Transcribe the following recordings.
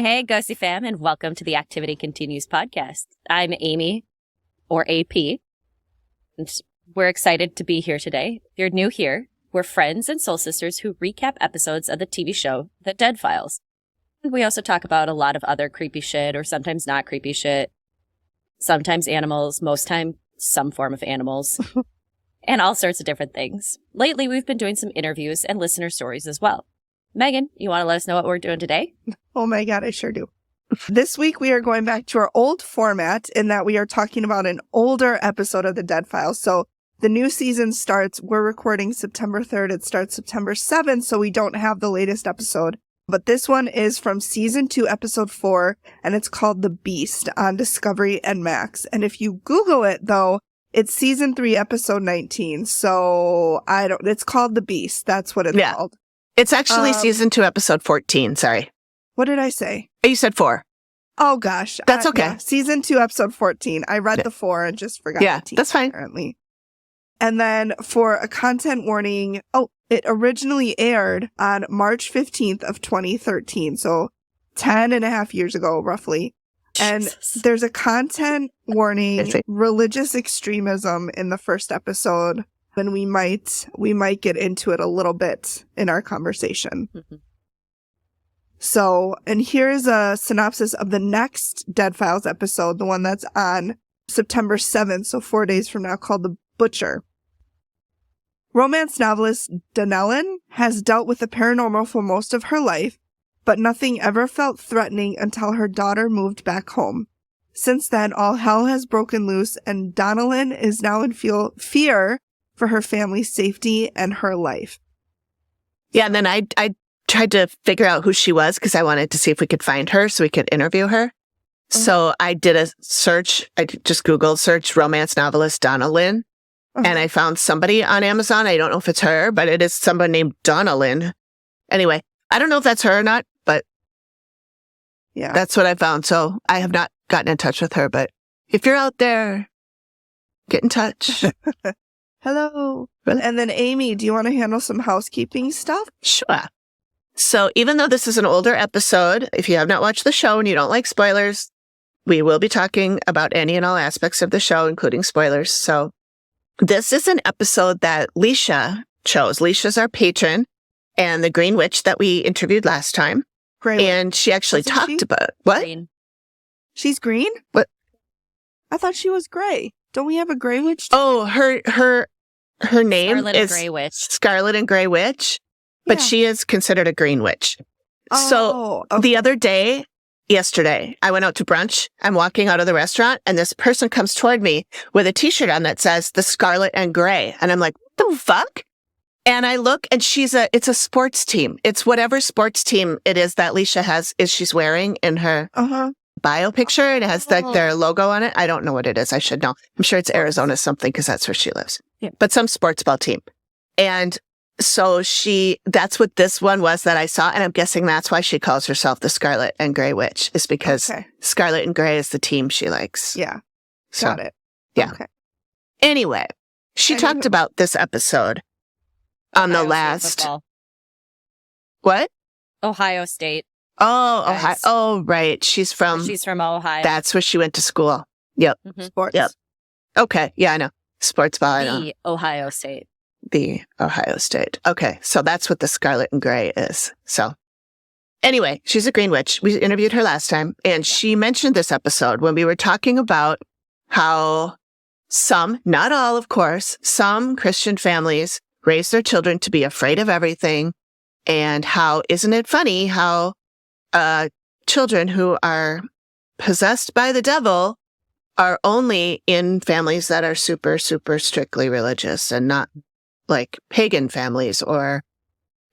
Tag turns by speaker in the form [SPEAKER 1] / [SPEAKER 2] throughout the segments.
[SPEAKER 1] Hey, Ghosty fam, and welcome to the Activity Continues podcast. I'm Amy, or AP, and we're excited to be here today. If you're new here, we're friends and soul sisters who recap episodes of the TV show The Dead Files. We also talk about a lot of other creepy shit, or sometimes not creepy shit, sometimes animals, most time some form of animals, and all sorts of different things. Lately, we've been doing some interviews and listener stories as well. Megan, you want to let us know what we're doing today?
[SPEAKER 2] Oh my God, I sure do. This week, we are going back to our old format in that we are talking about an older episode of The Dead Files. So the new season starts, we're recording September 3rd. It starts September 7th, so we don't have the latest episode. But this one is from season 2, episode 4, and it's called The Beast on Discovery and Max. And if you Google it, though, it's season 3, episode 19. So it's called The Beast. That's what it's called.
[SPEAKER 3] It's actually season 2, episode 14. Sorry.
[SPEAKER 2] What did I say?
[SPEAKER 3] You said 4.
[SPEAKER 2] Oh, gosh.
[SPEAKER 3] That's okay.
[SPEAKER 2] Yeah, season 2, episode 14. I read the 4 and just forgot the T.
[SPEAKER 3] That's fine.
[SPEAKER 2] Apparently. And then for a content warning, it originally aired on March 15th of 2013. So 10 and a half years ago, roughly. And there's a content warning, religious extremism in the first episode. And we might get into it a little bit in our conversation. Mm-hmm. So, and here's a synopsis of the next Dead Files episode, the one that's on September 7th, so 4 days from now, called The Butcher. Romance novelist Donnellan has dealt with the paranormal for most of her life, but nothing ever felt threatening until her daughter moved back home. Since then, all hell has broken loose, and Donnellan is now in fear for her family's safety and her life.
[SPEAKER 3] Yeah, and then I tried to figure out who she was because I wanted to see if we could find her so we could interview her. Mm-hmm. So I did a search. I just Googled search romance novelist Donnellan, and I found somebody on Amazon. I don't know if it's her, but it is somebody named Donnellan. Anyway, I don't know if that's her or not, but yeah, that's what I found. So I have not gotten in touch with her, but if you're out there, get in touch.
[SPEAKER 2] Hello. And then Amy, do you want to handle some housekeeping stuff?
[SPEAKER 3] Sure. So even though this is an older episode, if you have not watched the show and you don't like spoilers, we will be talking about any and all aspects of the show, including spoilers. So this is an episode that Leisha chose. Leisha's our patron and the Green Witch that we interviewed last time.
[SPEAKER 2] Gray
[SPEAKER 3] and she actually talked about what?
[SPEAKER 1] Green.
[SPEAKER 2] She's green?
[SPEAKER 3] What?
[SPEAKER 2] I thought she was gray. Don't we have a Gray Witch?
[SPEAKER 3] Oh, her name
[SPEAKER 1] Scarlet
[SPEAKER 3] is
[SPEAKER 1] and Gray Witch.
[SPEAKER 3] Scarlet and Gray Witch, but she is considered a Green Witch. So the other day, yesterday, I went out to brunch. I'm walking out of the restaurant and this person comes toward me with a t-shirt on that says the Scarlet and Gray. And I'm like, what the fuck? And I look and it's a sports team. It's whatever sports team it is that Leisha she's wearing in her bio picture. And it has their logo on it. I don't know what it is. I should know. I'm sure it's Arizona something because that's where she lives. Yeah. But some sports ball team. And so that's what this one was that I saw. And I'm guessing that's why she calls herself the Scarlet and Gray Witch, is because Scarlet and Gray is the team she likes.
[SPEAKER 2] Yeah.
[SPEAKER 3] So,
[SPEAKER 2] got it.
[SPEAKER 3] Yeah. Okay. Anyway, she talked about this episode on the last. What?
[SPEAKER 1] Ohio State.
[SPEAKER 3] Oh, Ohio. Oh, right. She's from
[SPEAKER 1] Ohio.
[SPEAKER 3] That's where she went to school. Yep.
[SPEAKER 2] Mm-hmm. Sports.
[SPEAKER 3] Yep. Okay. Yeah, I know. Sports ball. I know.
[SPEAKER 1] The Ohio State.
[SPEAKER 3] The Ohio State. Okay. So that's what the Scarlet and Gray is. So anyway, she's a Green Witch. We interviewed her last time and she mentioned this episode when we were talking about how some, not all, of course, some Christian families raise their children to be afraid of everything. And how, isn't it funny how children who are possessed by the devil are only in families that are super, super strictly religious and not like pagan families or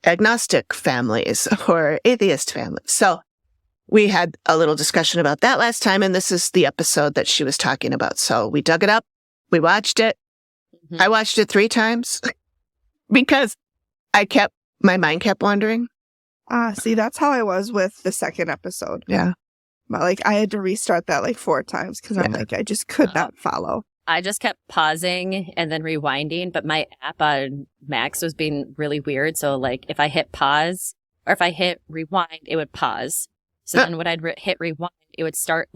[SPEAKER 3] agnostic families or atheist families. So we had a little discussion about that last time, and this is the episode that she was talking about. So we dug it up. We watched it. Mm-hmm. I watched it 3 times because my mind kept wandering.
[SPEAKER 2] See, that's how I was with the second episode.
[SPEAKER 3] Yeah.
[SPEAKER 2] Like, I had to restart that 4 times because I'm like, I just could not follow.
[SPEAKER 1] I just kept pausing and then rewinding, but my app on Max was being really weird. So, like, if I hit pause or if I hit rewind, it would pause. So then when I'd hit rewind, it would start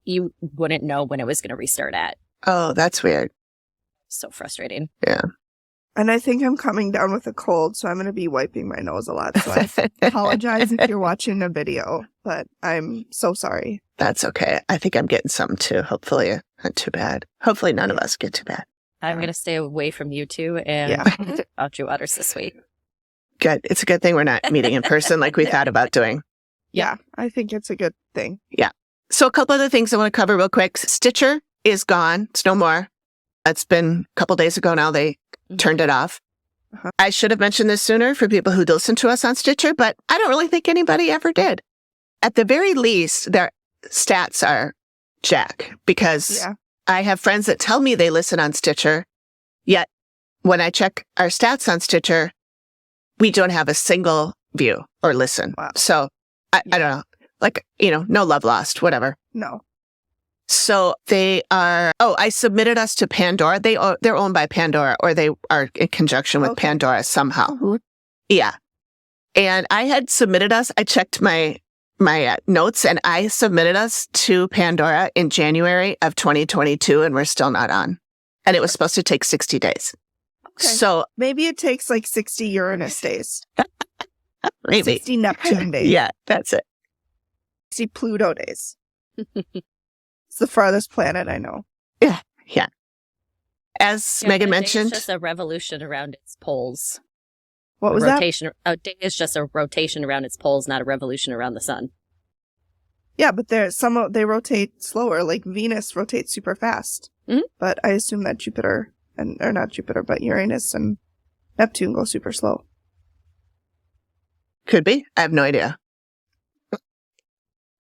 [SPEAKER 1] you wouldn't know when it was going to restart at.
[SPEAKER 3] Oh, that's weird.
[SPEAKER 1] So frustrating.
[SPEAKER 3] Yeah.
[SPEAKER 2] And I think I'm coming down with a cold, so I'm going to be wiping my nose a lot. So I apologize if you're watching a video, but I'm so sorry.
[SPEAKER 3] That's okay. I think I'm getting something too. Hopefully not too bad. Hopefully none of us get too bad.
[SPEAKER 1] I'm going to stay away from you two and out your waters this week.
[SPEAKER 3] Good. It's a good thing we're not meeting in person like we thought about doing.
[SPEAKER 2] Yeah, I think it's a good thing.
[SPEAKER 3] Yeah. So a couple other things I want to cover real quick. Stitcher is gone. It's no more. It's been a couple days ago now. They turned it off.
[SPEAKER 2] Uh-huh.
[SPEAKER 3] I should have mentioned this sooner for people who listen to us on Stitcher, but I don't really think anybody ever did. At the very least, their stats are jack because I have friends that tell me they listen on Stitcher, yet when I check our stats on Stitcher, we don't have a single view or listen.
[SPEAKER 2] Wow.
[SPEAKER 3] So I don't know, like, no love lost, whatever.
[SPEAKER 2] No.
[SPEAKER 3] So they are, I submitted us to Pandora. They're owned by Pandora, or they are in conjunction with Pandora somehow.
[SPEAKER 2] Mm-hmm.
[SPEAKER 3] Yeah. And I had submitted us. I checked my notes and I submitted us to Pandora in January of 2022 and we're still not on. And it was supposed to take 60 days.
[SPEAKER 2] Okay.
[SPEAKER 3] So
[SPEAKER 2] maybe it takes like 60 Uranus days.
[SPEAKER 3] maybe.
[SPEAKER 2] 60 Neptune days.
[SPEAKER 3] Yeah, that's it.
[SPEAKER 2] 60 Pluto days. It's the farthest planet I know.
[SPEAKER 3] Yeah. Yeah. As Megan mentioned.
[SPEAKER 1] It's just a revolution around its poles.
[SPEAKER 2] What was
[SPEAKER 1] rotation? A day is just a rotation around its poles, not a revolution around the sun.
[SPEAKER 2] Yeah, but they rotate slower. Like Venus rotates super fast.
[SPEAKER 1] Mm-hmm.
[SPEAKER 2] But I assume that not Jupiter, but Uranus and Neptune go super slow.
[SPEAKER 3] Could be. I have no idea.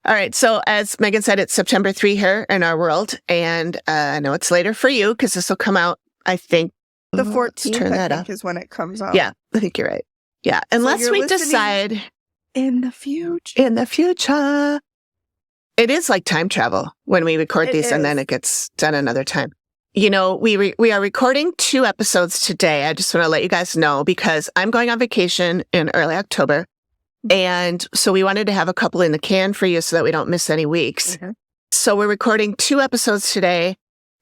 [SPEAKER 3] All right. So as Megan said, it's September 3 here in our world. And I know it's later for you because this will come out, I think.
[SPEAKER 2] The 14th, I think, is when it comes out.
[SPEAKER 3] Yeah, I think you're right. Yeah. Unless we decide.
[SPEAKER 2] In the future.
[SPEAKER 3] In the future. It is like time travel when we record these and then it gets done another time. We are recording 2 episodes today. I just want to let you guys know because I'm going on vacation in early October. And so we wanted to have a couple in the can for you so that we don't miss any weeks. Mm-hmm. So we're recording 2 episodes today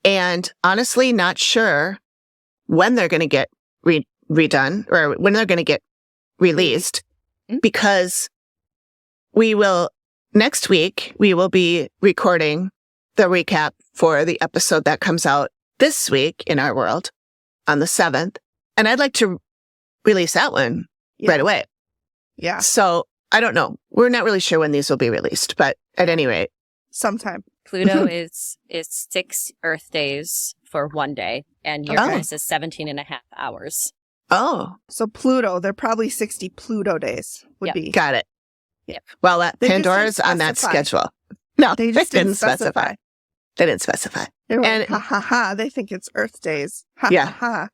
[SPEAKER 3] and honestly not sure when they're going to get redone or when they're going to get released because next week, we will be recording the recap for the episode that comes out this week in our world on the 7th. And I'd like to release that one right away.
[SPEAKER 2] Yeah.
[SPEAKER 3] So I don't know. We're not really sure when these will be released, but at any rate.
[SPEAKER 2] Sometime.
[SPEAKER 1] Pluto is 6 Earth days for 1 day, and Uranus is 17 and a half hours.
[SPEAKER 3] Oh.
[SPEAKER 2] So Pluto, they're probably 60 Pluto days would be.
[SPEAKER 3] Got it.
[SPEAKER 2] Yeah.
[SPEAKER 3] Well, Pandora's on that schedule. No,
[SPEAKER 2] they just didn't specify.
[SPEAKER 3] They didn't specify.
[SPEAKER 2] They're like, ha ha ha. They think it's Earth days. Ha ha ha.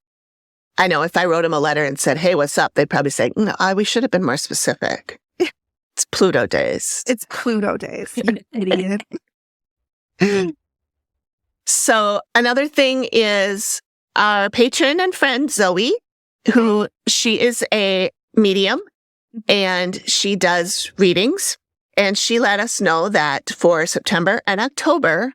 [SPEAKER 3] I know. If I wrote them a letter and said, hey, what's up? They'd probably say, no, we should have been more specific. It's Pluto days.
[SPEAKER 2] It's Pluto days. You idiot.
[SPEAKER 3] So another thing is our patron and friend, Zoe, who she is a medium and she does readings. And she let us know that for September and October,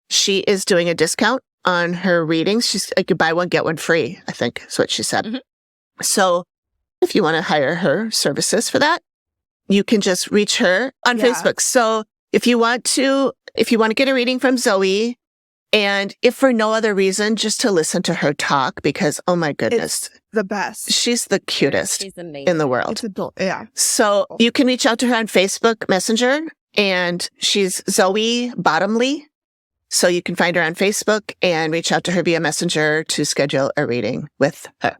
[SPEAKER 3] she is doing a discount on her readings. She's like, you buy one, get one free, I think is what she said. Mm-hmm. So if you want to hire her services for that, you can just reach her on Facebook. So if you want to get a reading from Zoe, and if for no other reason, just to listen to her talk, because, oh my goodness.
[SPEAKER 2] It's the best.
[SPEAKER 3] She's the cutest in the world.
[SPEAKER 2] It's adult. Yeah.
[SPEAKER 3] So you can reach out to her on Facebook Messenger, and she's Zoe Bottomley. So you can find her on Facebook and reach out to her via Messenger to schedule a reading with her.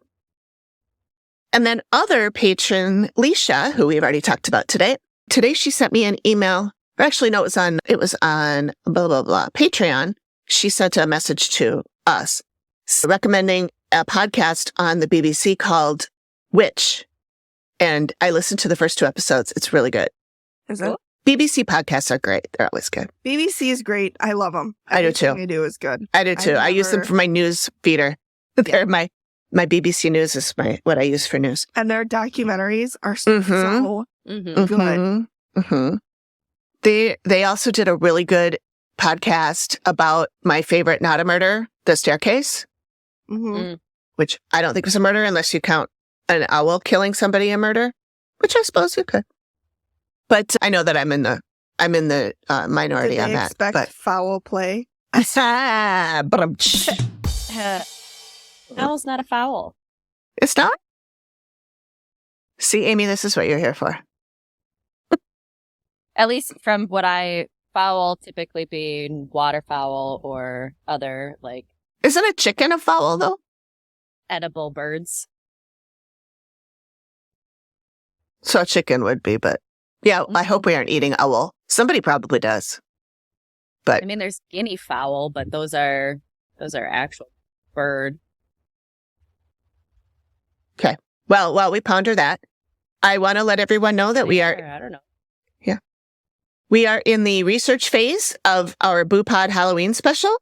[SPEAKER 3] And then other patron, Leisha, who we've already talked about today. Today she sent me an email. Or actually, no, it was on blah, blah, blah, Patreon. She sent a message to us recommending a podcast on the BBC called Witch. And I listened to the first 2 episodes. It's really good.
[SPEAKER 2] Is it?
[SPEAKER 3] BBC podcasts are great. They're always good.
[SPEAKER 2] BBC is great. I love them.
[SPEAKER 3] I do too.
[SPEAKER 2] Everything they do is good.
[SPEAKER 3] I do too. I use them for my news feeder. They're my BBC News is what I use for news.
[SPEAKER 2] And their documentaries are so good.
[SPEAKER 3] Mm-hmm. They also did a really good podcast about my favorite not a murder, The Staircase,
[SPEAKER 2] Mm-hmm.
[SPEAKER 3] which I don't think was a murder unless you count an owl killing somebody a murder, which I suppose you could. But I know that I'm in the minority
[SPEAKER 2] Did
[SPEAKER 3] on
[SPEAKER 2] they
[SPEAKER 3] that.
[SPEAKER 2] expect
[SPEAKER 3] But
[SPEAKER 2] foul play?
[SPEAKER 1] Owl's not a fowl.
[SPEAKER 3] It's not? See, Amy, this is what you're here for.
[SPEAKER 1] At least from what fowl typically being waterfowl or other like
[SPEAKER 3] Isn't a chicken a fowl, though?
[SPEAKER 1] edible birds.
[SPEAKER 3] So a chicken would be, but yeah, I hope we aren't eating owl. Somebody probably does. But
[SPEAKER 1] I mean, there's guinea fowl, but those are actual bird.
[SPEAKER 3] well, while we ponder that, I want to let everyone know that we are
[SPEAKER 1] I don't know.
[SPEAKER 3] We are in the research phase of our Boo Pod Halloween special.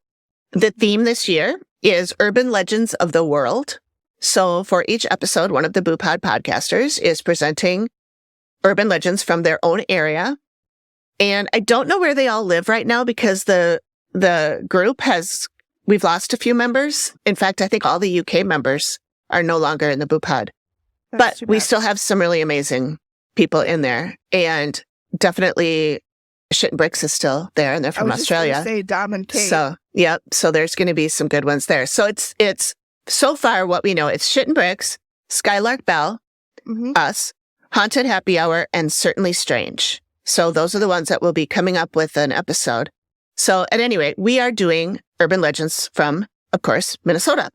[SPEAKER 3] The theme this year is Urban Legends of the World. So for each episode, one of the Boo Pod podcasters is presenting urban legends from their own area. And I don't know where they all live right now because the group we've lost a few members. In fact, I think all the UK members are no longer in the Boo Pod.
[SPEAKER 2] That's
[SPEAKER 3] But
[SPEAKER 2] too
[SPEAKER 3] we
[SPEAKER 2] bad.
[SPEAKER 3] still have some really amazing people in there. And definitely Shit and Bricks is still there, and they're from
[SPEAKER 2] I was just gonna
[SPEAKER 3] Australia.
[SPEAKER 2] say Dom and Kate.
[SPEAKER 3] So, yeah. So there's going to be some good ones there. So it's so far what we know. It's Shit and Bricks, Skylark Bell,
[SPEAKER 2] Mhm.
[SPEAKER 3] us, Haunted Happy Hour, and Certainly Strange. So those are the ones that will be coming up with an episode. So at any rate, we are doing urban legends from, of course, Minnesota.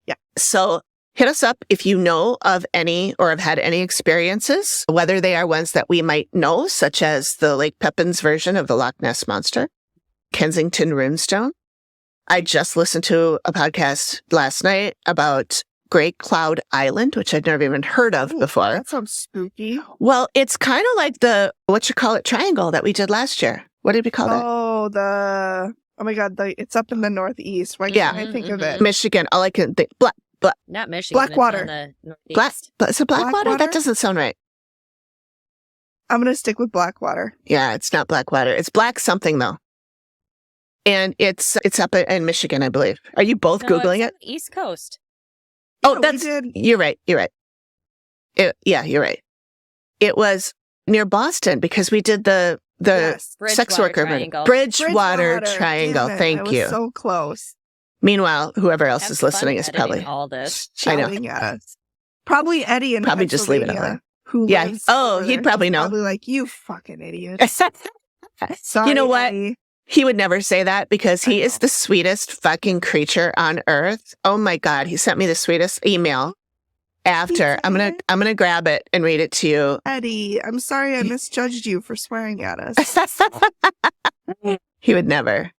[SPEAKER 2] Yeah.
[SPEAKER 3] So hit us up if you know of any or have had any experiences, whether they are ones that we might know, such as the Lake Pepin's version of the Loch Ness Monster, Kensington Runestone. I just listened to a podcast last night about Great Cloud Island, which I'd never even heard of
[SPEAKER 2] Ooh,
[SPEAKER 3] before.
[SPEAKER 2] That sounds spooky.
[SPEAKER 3] Well, it's kind of like the, triangle that we did last year. What did we call that?
[SPEAKER 2] Oh my God, it's up in the Northeast. Why
[SPEAKER 3] Yeah.
[SPEAKER 2] can't I think of
[SPEAKER 1] Mhm.
[SPEAKER 2] it?
[SPEAKER 3] Michigan. All I can think,
[SPEAKER 1] Not Michigan.
[SPEAKER 2] Blackwater.
[SPEAKER 1] It's on the northeast.
[SPEAKER 3] is it Blackwater?
[SPEAKER 2] Blackwater?
[SPEAKER 3] That doesn't sound right.
[SPEAKER 2] I'm gonna stick with Blackwater.
[SPEAKER 3] Yeah, it's not Blackwater. It's Black something though. And it's up in Michigan, I believe. Are you both
[SPEAKER 1] No,
[SPEAKER 3] Googling
[SPEAKER 1] it's
[SPEAKER 3] it?
[SPEAKER 1] on the East Coast.
[SPEAKER 3] Oh,
[SPEAKER 2] we
[SPEAKER 3] that's,
[SPEAKER 2] did.
[SPEAKER 3] you're right. You're right. You're right. It was near Boston because we did the
[SPEAKER 2] Yes.
[SPEAKER 3] sex
[SPEAKER 1] Bridgewater
[SPEAKER 3] worker
[SPEAKER 1] Triangle.
[SPEAKER 3] Bridgewater Triangle.
[SPEAKER 2] Damn it, I
[SPEAKER 3] Thank
[SPEAKER 2] was
[SPEAKER 3] you.
[SPEAKER 2] so close.
[SPEAKER 3] Meanwhile, whoever else
[SPEAKER 1] Have
[SPEAKER 3] is
[SPEAKER 1] fun
[SPEAKER 3] listening is
[SPEAKER 1] editing
[SPEAKER 3] probably
[SPEAKER 1] all this.
[SPEAKER 3] I know.
[SPEAKER 2] Shouting at us. Probably Eddie in
[SPEAKER 3] Probably just leave it
[SPEAKER 2] Pennsylvania,
[SPEAKER 3] alone.
[SPEAKER 2] Who
[SPEAKER 3] Yeah.
[SPEAKER 2] lives
[SPEAKER 3] Oh,
[SPEAKER 2] over
[SPEAKER 3] he'd
[SPEAKER 2] there.
[SPEAKER 3] probably
[SPEAKER 2] He's
[SPEAKER 3] know.
[SPEAKER 2] Probably like, you fucking idiot. Sorry,
[SPEAKER 3] You know what?
[SPEAKER 2] Eddie.
[SPEAKER 3] He would never say that because he
[SPEAKER 2] I
[SPEAKER 3] is
[SPEAKER 2] know.
[SPEAKER 3] the sweetest fucking creature on earth. Oh my God. He sent me the sweetest email after.
[SPEAKER 2] He
[SPEAKER 3] I'm
[SPEAKER 2] did?
[SPEAKER 3] gonna grab it and read it to you.
[SPEAKER 2] Eddie, I'm sorry I misjudged you for swearing at us.
[SPEAKER 3] He would never.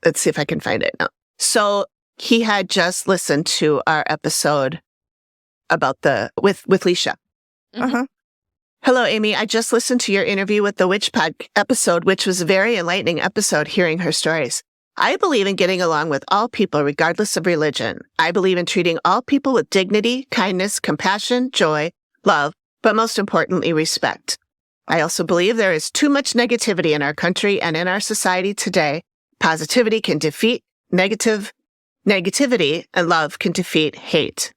[SPEAKER 3] Let's see if I can find it now. So he had just listened to our episode about with Leisha.
[SPEAKER 2] Uh-huh.
[SPEAKER 3] Hello, Amy. I just listened to your interview with the Witch Pod episode, which was a very enlightening episode hearing her stories. I believe in getting along with all people, regardless of religion. I believe in treating all people with dignity, kindness, compassion, joy, love, but most importantly, respect. I also believe there is too much negativity in our country and in our society today. Positivity can defeat negativity, and love can defeat hate.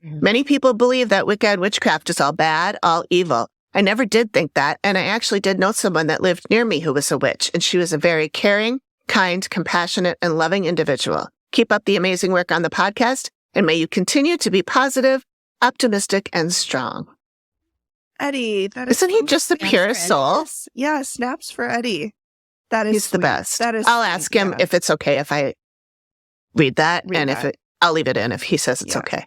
[SPEAKER 1] Mhm.
[SPEAKER 3] Many people believe that Wicca and witchcraft is all bad, all evil. I never did think that, and I actually did know someone that lived near me who was a witch, and she was a very caring, kind, compassionate, and loving individual. Keep up the amazing work on the podcast, and may you continue to be positive, optimistic, and strong.
[SPEAKER 2] Eddie, that is
[SPEAKER 3] Isn't he
[SPEAKER 2] so
[SPEAKER 3] just the
[SPEAKER 1] Snaps
[SPEAKER 3] purest
[SPEAKER 1] for
[SPEAKER 3] soul?
[SPEAKER 2] Yes. Yeah, snaps for Eddie. That is
[SPEAKER 3] He's the
[SPEAKER 2] sweet.
[SPEAKER 3] best.
[SPEAKER 2] That is
[SPEAKER 3] I'll
[SPEAKER 2] sweet,
[SPEAKER 3] ask him
[SPEAKER 2] yeah.
[SPEAKER 3] if it's okay if I read that,
[SPEAKER 2] Read
[SPEAKER 3] and
[SPEAKER 2] that.
[SPEAKER 3] I'll leave it in if he says it's
[SPEAKER 2] Yeah.
[SPEAKER 3] okay.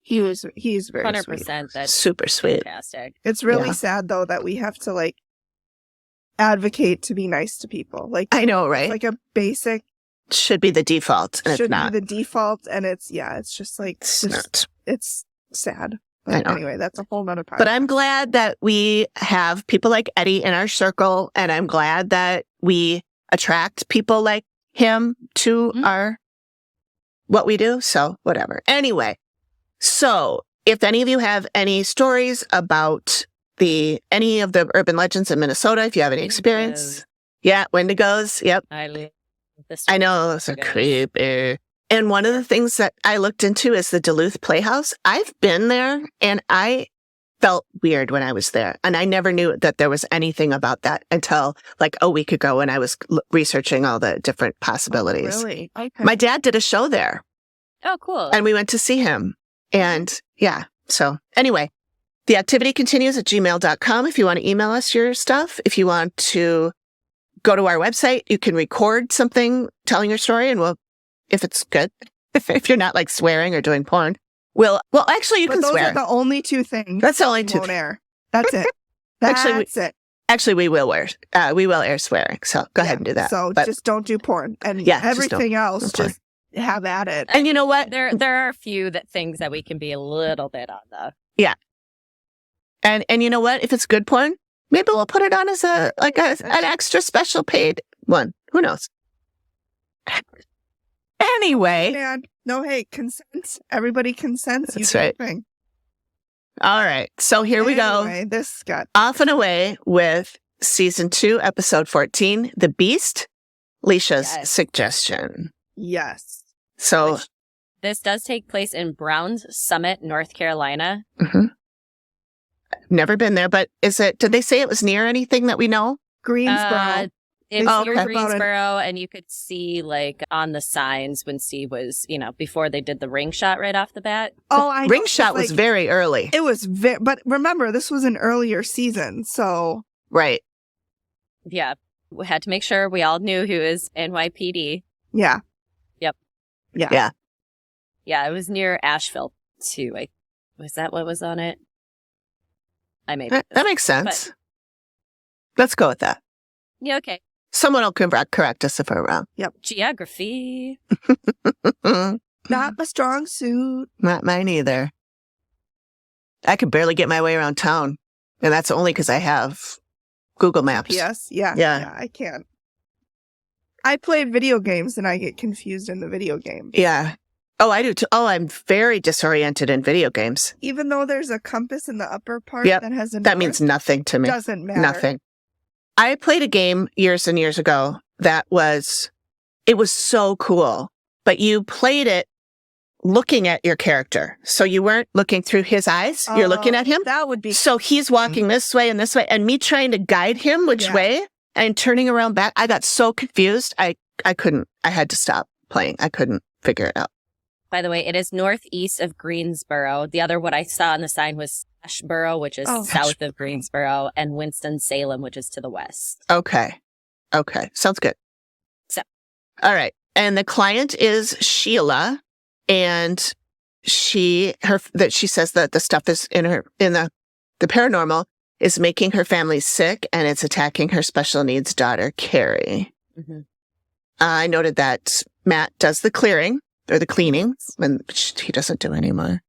[SPEAKER 2] He's very
[SPEAKER 1] 100%.
[SPEAKER 2] sweet.
[SPEAKER 1] That's
[SPEAKER 3] Super sweet.
[SPEAKER 1] fantastic.
[SPEAKER 2] It's really
[SPEAKER 3] Yeah.
[SPEAKER 2] sad though that we have to like advocate to be nice to people. Like
[SPEAKER 3] I know,
[SPEAKER 2] it's
[SPEAKER 3] right?
[SPEAKER 2] like a basic
[SPEAKER 3] Should be the default, and it's
[SPEAKER 2] should
[SPEAKER 3] not.
[SPEAKER 2] be the default, and it's just like
[SPEAKER 3] It's
[SPEAKER 2] just-
[SPEAKER 3] not.
[SPEAKER 2] it's sad.
[SPEAKER 3] I
[SPEAKER 2] But
[SPEAKER 3] know.
[SPEAKER 2] anyway, that's a whole nother podcast.
[SPEAKER 3] But I'm glad that we have people like Eddie in our circle, and I'm glad that we attract people like him to
[SPEAKER 1] Mhm.
[SPEAKER 3] what we do. So whatever. Anyway, so if any of you have any stories about any of the urban legends in Minnesota, if you have any experience, Yeah, Wendigos. Yep.
[SPEAKER 1] I live this.
[SPEAKER 3] I know, those are creepy. And one of the things that I looked into is the Duluth Playhouse. I've been there, and I felt weird when I was there. And I never knew that there was anything about that until like a week ago when I was researching all the different possibilities.
[SPEAKER 2] Oh, really? Okay.
[SPEAKER 3] My dad did a show there.
[SPEAKER 1] Oh, cool.
[SPEAKER 3] And we went to see him. And yeah, so anyway, the activity continues at gmail.com if you want to email us your stuff. If you want to go to our website, you can record something telling your story, and we'll, if it's good, if you're not like swearing or doing porn, well, actually you
[SPEAKER 2] But
[SPEAKER 3] can
[SPEAKER 2] those
[SPEAKER 3] swear.
[SPEAKER 2] are the only two things.
[SPEAKER 3] That's the only two.
[SPEAKER 2] Won't air. That's it. That's it.
[SPEAKER 3] Actually, we will air swearing. So go ahead and do that.
[SPEAKER 2] So
[SPEAKER 3] But-
[SPEAKER 2] just don't do porn, and
[SPEAKER 3] Yeah, just
[SPEAKER 2] everything else,
[SPEAKER 3] porn.
[SPEAKER 2] just have at it.
[SPEAKER 3] And you know what?
[SPEAKER 1] There are a few things that we can be a little bit on the.
[SPEAKER 3] And you know what? If it's good porn, maybe we'll put it on as an extra special paid one. Who knows? Anyway,
[SPEAKER 2] Man, no, hey, consent. Everybody consents.
[SPEAKER 3] That's
[SPEAKER 2] You do
[SPEAKER 3] right.
[SPEAKER 2] your thing.
[SPEAKER 3] all right. So here we go.
[SPEAKER 2] Anyway, this got
[SPEAKER 3] Off and away with season 2, episode 14, The Beast, Leisha's
[SPEAKER 1] Yes.
[SPEAKER 3] suggestion.
[SPEAKER 2] yes.
[SPEAKER 3] So,
[SPEAKER 1] Which- This does take place in Browns Summit, North Carolina.
[SPEAKER 3] mhm. Never been there, but did they say it was near anything that we know?
[SPEAKER 2] Greensboro.
[SPEAKER 1] It's
[SPEAKER 3] Oh,
[SPEAKER 1] near
[SPEAKER 3] okay.
[SPEAKER 1] Greensboro, and you could see like on the signs when Steve was, before they did the ring shot right off the bat.
[SPEAKER 2] Oh, I know.
[SPEAKER 3] Ring
[SPEAKER 2] It's
[SPEAKER 3] shot was
[SPEAKER 2] like-
[SPEAKER 3] very early.
[SPEAKER 2] It was very, but remember, this was an earlier season, so
[SPEAKER 3] Right.
[SPEAKER 1] Yeah, we had to make sure we all knew who was NYPD.
[SPEAKER 2] yeah.
[SPEAKER 1] Yep.
[SPEAKER 2] Yeah.
[SPEAKER 3] Yeah.
[SPEAKER 1] Yeah, it was near Asheville too. Was that what was on it? I made
[SPEAKER 3] That makes sense. Let's go with that.
[SPEAKER 1] Yeah, okay.
[SPEAKER 3] Someone will correct us if we're wrong.
[SPEAKER 1] Geography.
[SPEAKER 2] Not my strong suit.
[SPEAKER 3] Not mine either. I could barely get my way around town. And that's only because I have Google Maps.
[SPEAKER 2] Yes. Yeah.
[SPEAKER 3] Yeah.
[SPEAKER 2] I can't. I play video games and I get confused in the video game.
[SPEAKER 3] Yeah. Oh, I do too. Oh, I'm very disoriented in video games.
[SPEAKER 2] Even though there's a compass in the upper part
[SPEAKER 3] Yep.
[SPEAKER 2] that has a
[SPEAKER 3] That means
[SPEAKER 2] north,
[SPEAKER 3] nothing to me.
[SPEAKER 2] doesn't matter.
[SPEAKER 3] Nothing. I played a game years and years ago it was so cool, but you played it looking at your character. So you weren't looking through his eyes. You're looking at him.
[SPEAKER 2] That would be
[SPEAKER 3] So he's walking this way, and me trying to guide him which
[SPEAKER 2] Yeah.
[SPEAKER 3] way and turning around back. I got so confused. I couldn't. I had to stop playing. I couldn't figure it out.
[SPEAKER 1] By the way, it is northeast of Greensboro. The other, what I saw on the sign was Asheboro, which is
[SPEAKER 2] Oh.
[SPEAKER 1] south of Greensboro, and Winston-Salem, which is to the west.
[SPEAKER 3] Okay. Sounds good.
[SPEAKER 1] So-
[SPEAKER 3] All right. And the client is Sheila, and she says that the stuff is in the paranormal is making her family sick, and it's attacking her special needs daughter, Carrie.
[SPEAKER 1] Mm-hmm.
[SPEAKER 3] I noted that Matt does the clearing or the cleaning when he doesn't do anymore.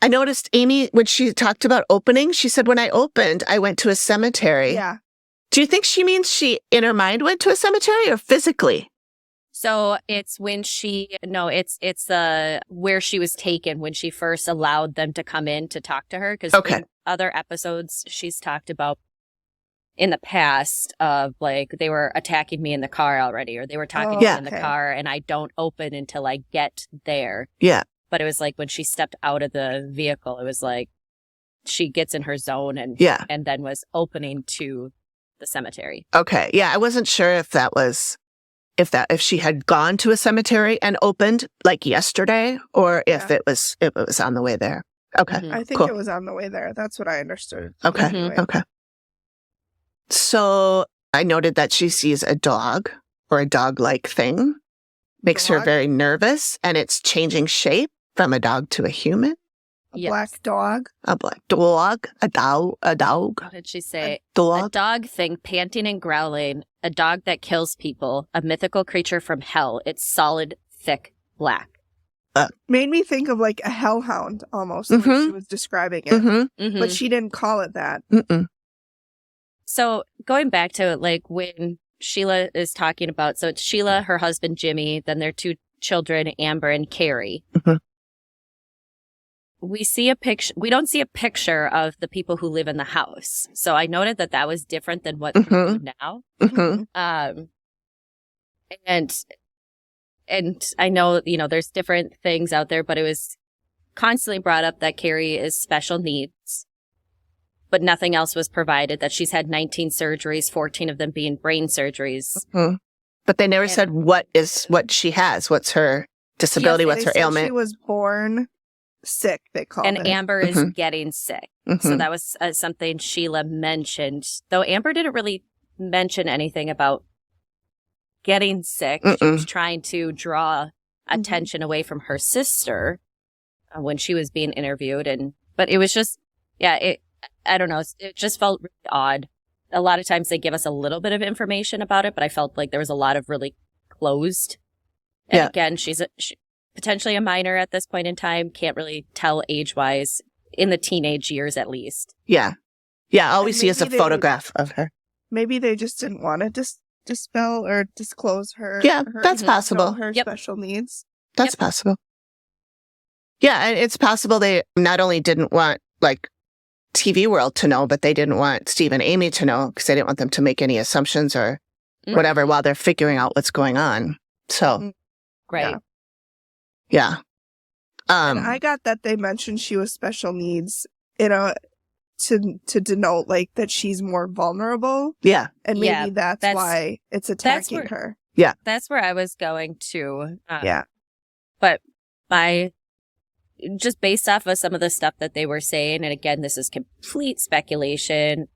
[SPEAKER 3] I noticed Amy, when she talked about opening, she said, when I opened, I went to a cemetery.
[SPEAKER 2] Yeah.
[SPEAKER 3] Do you think she means she in her mind went to a cemetery or physically?
[SPEAKER 1] So it's when it's where she was taken when she first allowed them to come in to talk to her. Because
[SPEAKER 3] Okay.
[SPEAKER 1] in other episodes, she's talked about in the past of like, they were attacking me in the car already, or they were talking to
[SPEAKER 3] Yeah.
[SPEAKER 1] me in the
[SPEAKER 2] Okay.
[SPEAKER 1] car and I don't open until I get there.
[SPEAKER 3] Yeah.
[SPEAKER 1] But it was like when she stepped out of the vehicle, it was like she gets in her zone and
[SPEAKER 3] Yeah.
[SPEAKER 1] then was opening to the cemetery.
[SPEAKER 3] Okay. Yeah. I wasn't sure if she had gone to a cemetery and opened like yesterday, or if it was on the way there. Okay.
[SPEAKER 1] Mhm.
[SPEAKER 2] I think
[SPEAKER 3] Cool.
[SPEAKER 2] it was on the way there. That's what I understood.
[SPEAKER 3] Okay.
[SPEAKER 2] Anyway.
[SPEAKER 3] Okay. So I noted that she sees a dog or a dog-like thing. Makes her
[SPEAKER 2] Dog?
[SPEAKER 3] very nervous, and it's changing shape from a dog to a human.
[SPEAKER 2] A
[SPEAKER 1] Yes.
[SPEAKER 2] black dog.
[SPEAKER 3] A black dog, a dog,
[SPEAKER 1] What did she say? A
[SPEAKER 3] dog.
[SPEAKER 1] dog thing panting and growling, a dog that kills people, a mythical creature from hell. It's solid, thick, black.
[SPEAKER 2] Made me think of like a hellhound almost, when
[SPEAKER 3] Mhm.
[SPEAKER 2] she was describing it.
[SPEAKER 3] Mm-hmm.
[SPEAKER 1] Mhm.
[SPEAKER 2] But she didn't call it that.
[SPEAKER 3] Mm-mm.
[SPEAKER 1] So going back to like when Sheila is talking about, so it's Sheila, her husband Jimmy, then their two children, Amber and Carrie.
[SPEAKER 3] Mhm.
[SPEAKER 1] we see a picture. We don't see a picture of the people who live in the house. So I noted that was different than what we do now. And I know, there's different things out there, but it was constantly brought up that Carrie is special needs, but nothing else was provided, that she's had 19 surgeries, 14 of them being brain surgeries.
[SPEAKER 3] But they never said what she has. What's her disability? What's her ailment?
[SPEAKER 2] She was born sick, they called it.
[SPEAKER 1] And Amber is getting sick. So that was something Sheila mentioned, though Amber didn't really mention anything about getting sick. She was trying to draw attention away from her sister when she was being interviewed. But it was just, I don't know. It just felt really odd. A lot of times they give us a little bit of information about it, but I felt like there was a lot of really closed. And again, she's potentially a minor at this point in time. Can't really tell age-wise, in the teenage years at least.
[SPEAKER 3] Yeah. All we see is a photograph of her.
[SPEAKER 2] Maybe they just didn't want to dispel or disclose her.
[SPEAKER 3] Yeah, that's possible.
[SPEAKER 2] Her special needs.
[SPEAKER 3] That's possible. Yeah, and it's possible they not only didn't want, like, TV world to know, but they didn't want Steve and Amy to know because they didn't want them to make any assumptions or whatever while they're figuring out what's going on. So,
[SPEAKER 1] right.
[SPEAKER 3] Yeah.
[SPEAKER 2] And I got that they mentioned she was special needs, to denote like that she's more vulnerable. Yeah. And maybe that's why it's attacking her.
[SPEAKER 3] Yeah.
[SPEAKER 1] That's where I was going to.
[SPEAKER 2] Yeah.
[SPEAKER 1] But just based off of some of the stuff that they were saying, and again, this is complete speculation,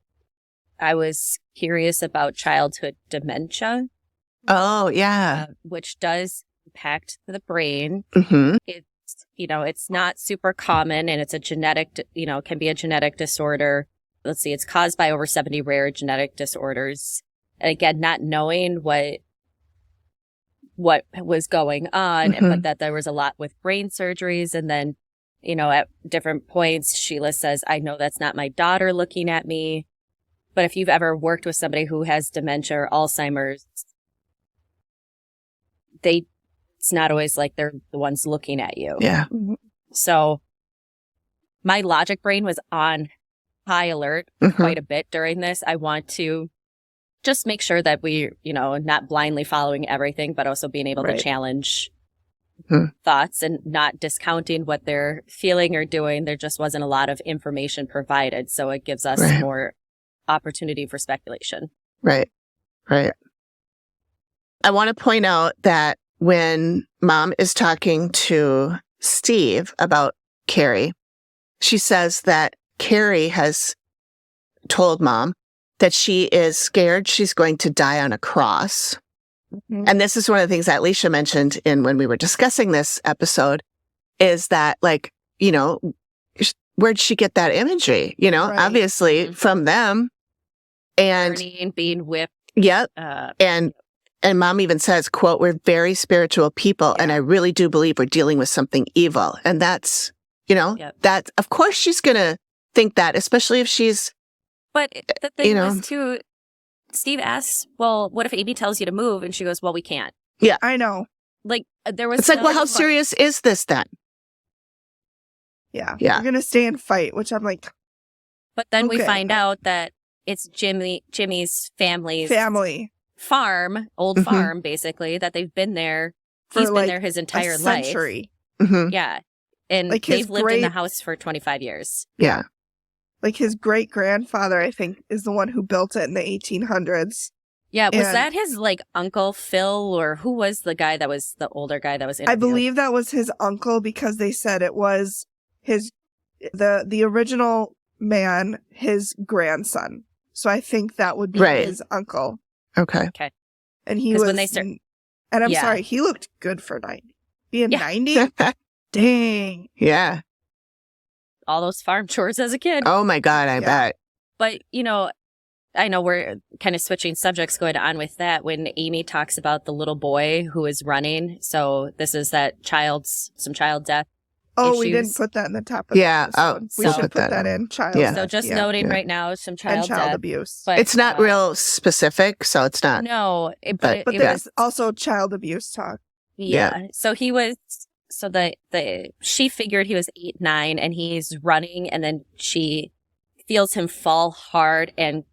[SPEAKER 1] I was curious about childhood dementia.
[SPEAKER 3] Oh, yeah.
[SPEAKER 1] Which does impact the brain.
[SPEAKER 3] Mm-hmm.
[SPEAKER 1] It's not super common, and it's a genetic, can be a genetic disorder. Let's see, it's caused by over 70 rare genetic disorders. And again, not knowing what was going on, but that there was a lot with brain surgeries. And then, at different points, Sheila says, I know that's not my daughter looking at me. But if you've ever worked with somebody who has dementia or Alzheimer's, it's not always like they're the ones looking at you.
[SPEAKER 3] Yeah.
[SPEAKER 1] So my logic brain was on high alert quite a bit during this. I want to just make sure that we, not blindly following everything, but also being able to challenge thoughts and not discounting what they're feeling or doing. There just wasn't a lot of information provided. So it gives us more opportunity for speculation.
[SPEAKER 3] Right. I want to point out that when Mom is talking to Steve about Carrie, she says that Carrie has told Mom that she is scared she's going to die on a cross. And this is one of the things that Alicia mentioned when we were discussing this episode, is that, like, where'd she get that imagery? Obviously from them. And
[SPEAKER 1] burning, being whipped.
[SPEAKER 3] Yep. And Mom even says, quote, we're very spiritual people, and I really do believe we're dealing with something evil. And that's, that, of course she's going to think that, especially if she's...
[SPEAKER 1] But the thing was, too, Steve asks, well, what if Amy tells you to move? And she goes, well, we can't.
[SPEAKER 2] Yeah, I know.
[SPEAKER 1] Like, there was...
[SPEAKER 3] It's like, well, how serious is this then?
[SPEAKER 2] Yeah. We're going to stay and fight, which I'm like...
[SPEAKER 1] But then we find out that it's Jimmy's family's... farm, old farm, basically, that they've been there. He's been there his entire life.
[SPEAKER 2] Century.
[SPEAKER 1] Yeah. And like they've lived in the house for 25 years.
[SPEAKER 3] Yeah.
[SPEAKER 2] Like his great-grandfather, I think, is the one who built it in the 1800s.
[SPEAKER 1] Yeah. Was that his, like, Uncle Phil, or who was the guy that was the older guy that was interviewed?
[SPEAKER 2] I believe that was his uncle, because they said it was the original man, his grandson. So I think that would be his uncle.
[SPEAKER 3] Okay.
[SPEAKER 2] And he was,
[SPEAKER 1] when they and
[SPEAKER 2] I'm sorry, he looked good for 90. Being 90? Dang.
[SPEAKER 3] Yeah.
[SPEAKER 1] All those farm chores as a kid.
[SPEAKER 3] Oh my God, I bet.
[SPEAKER 1] But, I know we're kind of switching subjects going on with that when Amy talks about the little boy who is running. So this is some child death.
[SPEAKER 2] Oh,
[SPEAKER 1] issues.
[SPEAKER 2] We didn't put that in the top of the episode. We should put that in. Child death.
[SPEAKER 1] So just noting right now, some child death.
[SPEAKER 2] Abuse.
[SPEAKER 1] But,
[SPEAKER 3] it's not real specific, so it's not.
[SPEAKER 1] No.
[SPEAKER 2] But there's also child abuse talk.
[SPEAKER 1] Yeah. So he was So she figured he was 8, 9, and he's running, and then she feels him fall hard and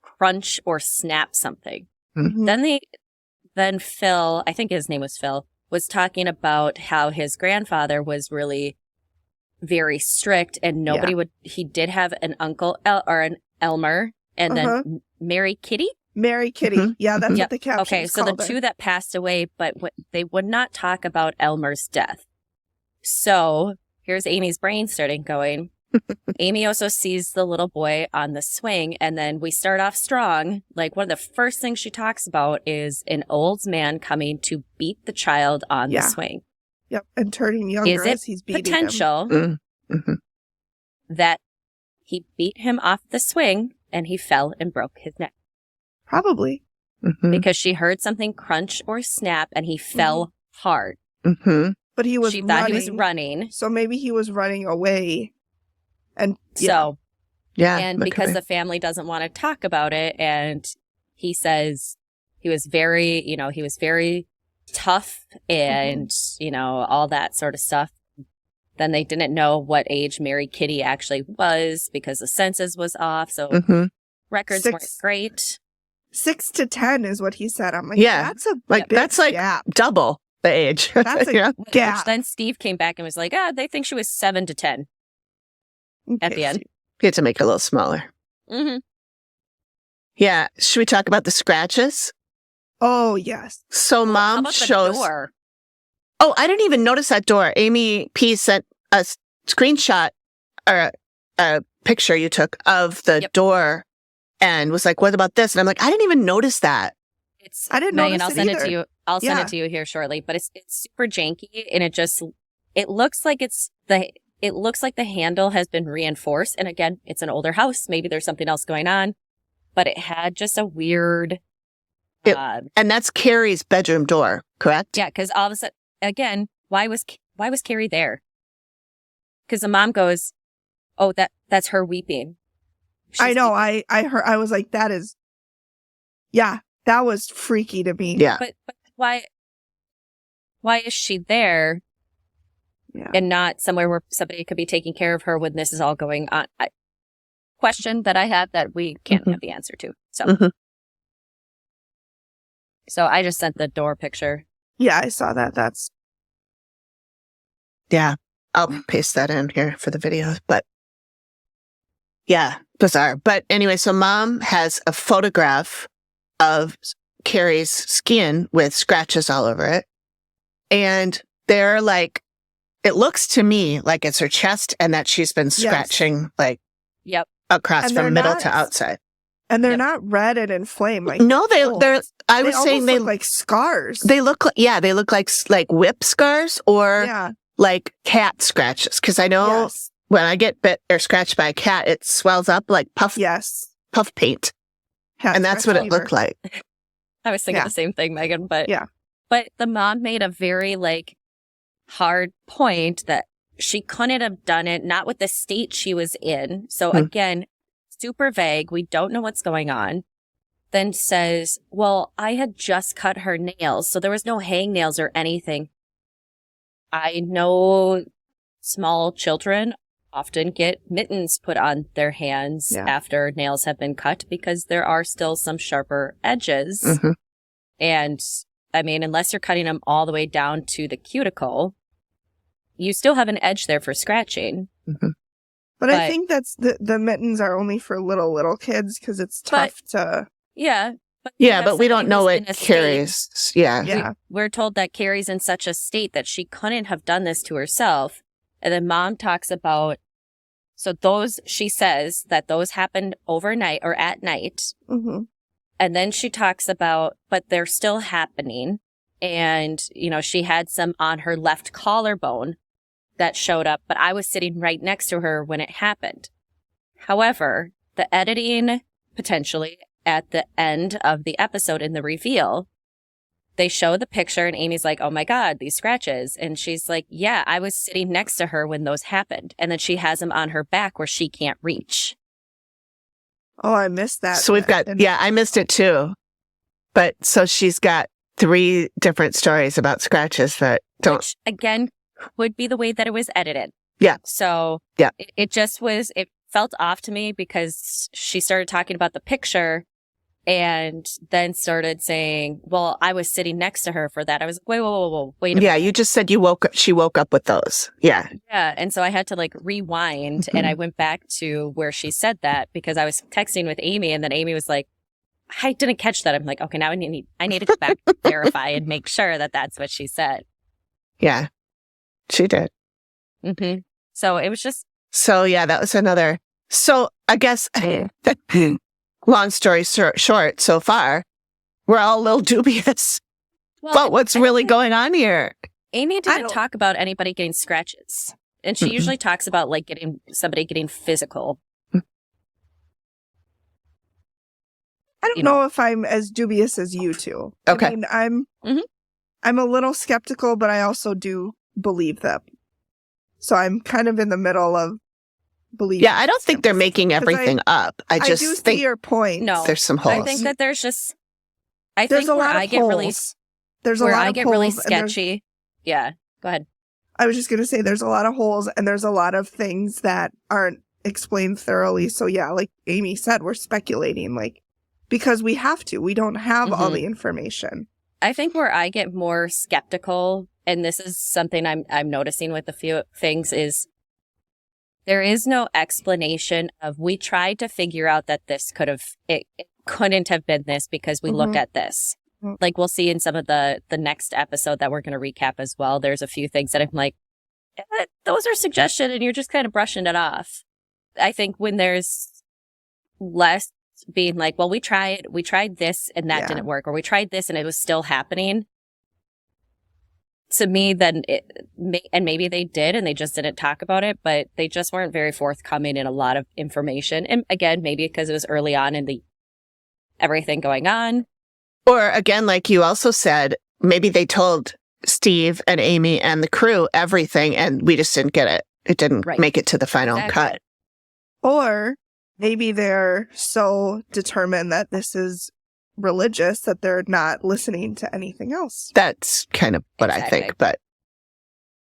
[SPEAKER 1] crunch or snap something.
[SPEAKER 3] Mhm.
[SPEAKER 1] Then Phil, I think his name was Phil, was talking about how his grandfather was really very strict, and he did have an uncle or an Elmer, and then Mary Kitty.
[SPEAKER 2] Mary Kitty.
[SPEAKER 3] Mhm.
[SPEAKER 2] Yeah, that's
[SPEAKER 3] Mhm.
[SPEAKER 2] what the caption
[SPEAKER 1] Okay, so the
[SPEAKER 2] called her.
[SPEAKER 1] two that passed away, but they would not talk about Elmer's death. So here's Amy's brain starting going. Amy also sees the little boy on the swing, and then we start off strong. Like, one of the first things she talks about is an old man coming to beat the child on the swing.
[SPEAKER 2] Yep, and turning younger
[SPEAKER 1] Is it
[SPEAKER 2] as he's beating
[SPEAKER 1] potential
[SPEAKER 3] Mm-hmm.
[SPEAKER 1] that he beat him off the swing and he fell and broke his neck?
[SPEAKER 2] Probably.
[SPEAKER 3] Mm-hmm.
[SPEAKER 1] Because she heard something crunch or snap and he fell hard.
[SPEAKER 3] Mm-hmm.
[SPEAKER 2] But he was
[SPEAKER 1] She
[SPEAKER 2] running.
[SPEAKER 1] thought he was running.
[SPEAKER 2] So maybe he was running away. And
[SPEAKER 1] So,
[SPEAKER 3] Yeah.
[SPEAKER 1] and because the family doesn't want to talk about it, and he says he was very tough and, all that sort of stuff. Then they didn't know what age Mary Kitty actually was because the census was off. So records weren't great.
[SPEAKER 2] 6 to 10 is what he said. I'm like,
[SPEAKER 3] Yeah.
[SPEAKER 2] that's a
[SPEAKER 3] like
[SPEAKER 2] big
[SPEAKER 3] that's like
[SPEAKER 2] gap.
[SPEAKER 3] double the age.
[SPEAKER 2] That's a
[SPEAKER 3] Yeah.
[SPEAKER 2] gap.
[SPEAKER 1] Which then Steve came back and was like, they think she was 7 to 10 at the end.
[SPEAKER 3] You had to make it a little smaller.
[SPEAKER 1] Mm-hmm.
[SPEAKER 3] Yeah. Should we talk about the scratches?
[SPEAKER 2] Oh, yes.
[SPEAKER 3] So
[SPEAKER 1] How
[SPEAKER 3] mom
[SPEAKER 1] about the
[SPEAKER 3] shows.
[SPEAKER 1] door?
[SPEAKER 3] Oh, I didn't even notice that door. Amy P sent a screenshot or a picture you took of the door and was like, what about this? And I'm like, I didn't even notice that.
[SPEAKER 2] I didn't
[SPEAKER 1] Megan,
[SPEAKER 2] notice
[SPEAKER 1] I'll send it to you. I'll send
[SPEAKER 2] Yeah.
[SPEAKER 1] it to you here shortly. But it's super janky, and it looks like the handle has been reinforced. And again, it's an older house. Maybe there's something else going on, but it had just a weird.
[SPEAKER 3] And that's Carrie's bedroom door, correct?
[SPEAKER 1] Yeah, because all of a sudden, again, why was Carrie there? Because the mom goes, "Oh, that's her weeping."
[SPEAKER 2] I know. I heard. I was like, that is. Yeah, that was freaky to me.
[SPEAKER 3] Yeah.
[SPEAKER 1] But why is she there?
[SPEAKER 2] Yeah.
[SPEAKER 1] And not somewhere where somebody could be taking care of her when this is all going on? Question that I have that we can't have the answer to. So, so I just sent the door picture.
[SPEAKER 2] Yeah, I saw that. That's.
[SPEAKER 3] Yeah. I'll paste that in here for the video. But yeah, bizarre. But anyway, so mom has a photograph of Carrie's skin with scratches all over it. And they're like, it looks to me like it's her chest and that she's been scratching across
[SPEAKER 2] And
[SPEAKER 3] from middle
[SPEAKER 2] not-
[SPEAKER 3] to outside.
[SPEAKER 2] And they're not red and inflamed. Like
[SPEAKER 3] No, they're, I was
[SPEAKER 2] they
[SPEAKER 3] saying
[SPEAKER 2] almost
[SPEAKER 3] they
[SPEAKER 2] look like scars.
[SPEAKER 3] They look like whip scars or like cat scratches. Cause I know when I get bit or scratched by a cat, it swells up like puff paint.
[SPEAKER 2] Cat
[SPEAKER 3] and that's what
[SPEAKER 2] scratch
[SPEAKER 3] it looked like.
[SPEAKER 1] I was thinking the same thing, Megan, but
[SPEAKER 2] Yeah.
[SPEAKER 1] But the mom made a very hard point that she couldn't have done it, not with the state she was in. So again, super vague. We don't know what's going on. Then says, well, I had just cut her nails, so there was no hangnails or anything. I know small children often get mittens put on their hands after nails have been cut because there are still some sharper edges. And I mean, unless you're cutting them all the way down to the cuticle, you still have an edge there for scratching.
[SPEAKER 2] But I think that's the mittens are only for little kids because it's tough to.
[SPEAKER 1] Yeah.
[SPEAKER 3] But we don't know what Carrie's.
[SPEAKER 1] We're told that Carrie's in such a state that she couldn't have done this to herself. And then mom talks about, so she says that those happened overnight or at night. And then she talks about, but they're still happening. And, she had some on her left collarbone that showed up, but I was sitting right next to her when it happened. However, the editing potentially at the end of the episode in the reveal, they show the picture and Amy's like, oh my God, these scratches. And she's like, yeah, I was sitting next to her when those happened. And then she has them on her back where she can't reach.
[SPEAKER 2] Oh, I missed that.
[SPEAKER 3] So we've got, I missed it too. But so she's got 3 different stories about scratches that don't.
[SPEAKER 1] Which, again, would be the way that it was edited.
[SPEAKER 3] Yeah.
[SPEAKER 1] So
[SPEAKER 3] yeah,
[SPEAKER 1] it just was, it felt off to me because she started talking about the picture and then started saying, well, I was sitting next to her for that. I was like, wait a minute.
[SPEAKER 3] Yeah, you just said she woke up with those. Yeah.
[SPEAKER 1] Yeah. And so I had to like rewind and I went back to where she said that because I was texting with Amy and then Amy was like, I didn't catch that. I'm like, okay, now I need to go back and verify and make sure that that's what she said.
[SPEAKER 3] Yeah, she did.
[SPEAKER 1] Mm-hmm. So it was just.
[SPEAKER 3] So yeah, that was another. So I guess, long story short, so far, we're all a little dubious about what's really going on here.
[SPEAKER 1] Amy didn't talk about anybody getting scratches. And she usually talks about like somebody getting physical.
[SPEAKER 2] I don't know if I'm as dubious as you two.
[SPEAKER 3] Okay.
[SPEAKER 2] I mean, I'm a little skeptical, but I also do believe them. So I'm kind of in the middle of believing.
[SPEAKER 3] Yeah, I don't think they're making everything up. I just
[SPEAKER 2] do
[SPEAKER 3] think
[SPEAKER 2] see your point.
[SPEAKER 1] No,
[SPEAKER 3] there's some holes.
[SPEAKER 1] I think that there's just.
[SPEAKER 2] There's a lot of holes. There's a lot of holes.
[SPEAKER 1] I get really sketchy. Yeah, go ahead.
[SPEAKER 2] I was just going to say there's a lot of holes and there's a lot of things that aren't explained thoroughly. So yeah, like Amy said, we're speculating, like, because we have to. We don't have all the information.
[SPEAKER 1] I think where I get more skeptical, and this is something I'm noticing with a few things, is there is no explanation of we tried to figure out that this it couldn't have been this because we looked at this. Like we'll see in some of the next episode that we're going to recap as well. There's a few things that I'm like, those are suggestions and you're just kind of brushing it off. I think when there's less being like, well, we tried this and that didn't work, or we tried this and it was still happening. To me, then and maybe they did and they just didn't talk about it, but they just weren't very forthcoming in a lot of information. And again, maybe because it was early on in the everything going on.
[SPEAKER 3] Or again, like you also said, maybe they told Steve and Amy and the crew everything and we just didn't get it. It didn't make it to the final cut.
[SPEAKER 2] Or maybe they're so determined that this is religious that they're not listening to anything else.
[SPEAKER 3] That's kind of what I think, but.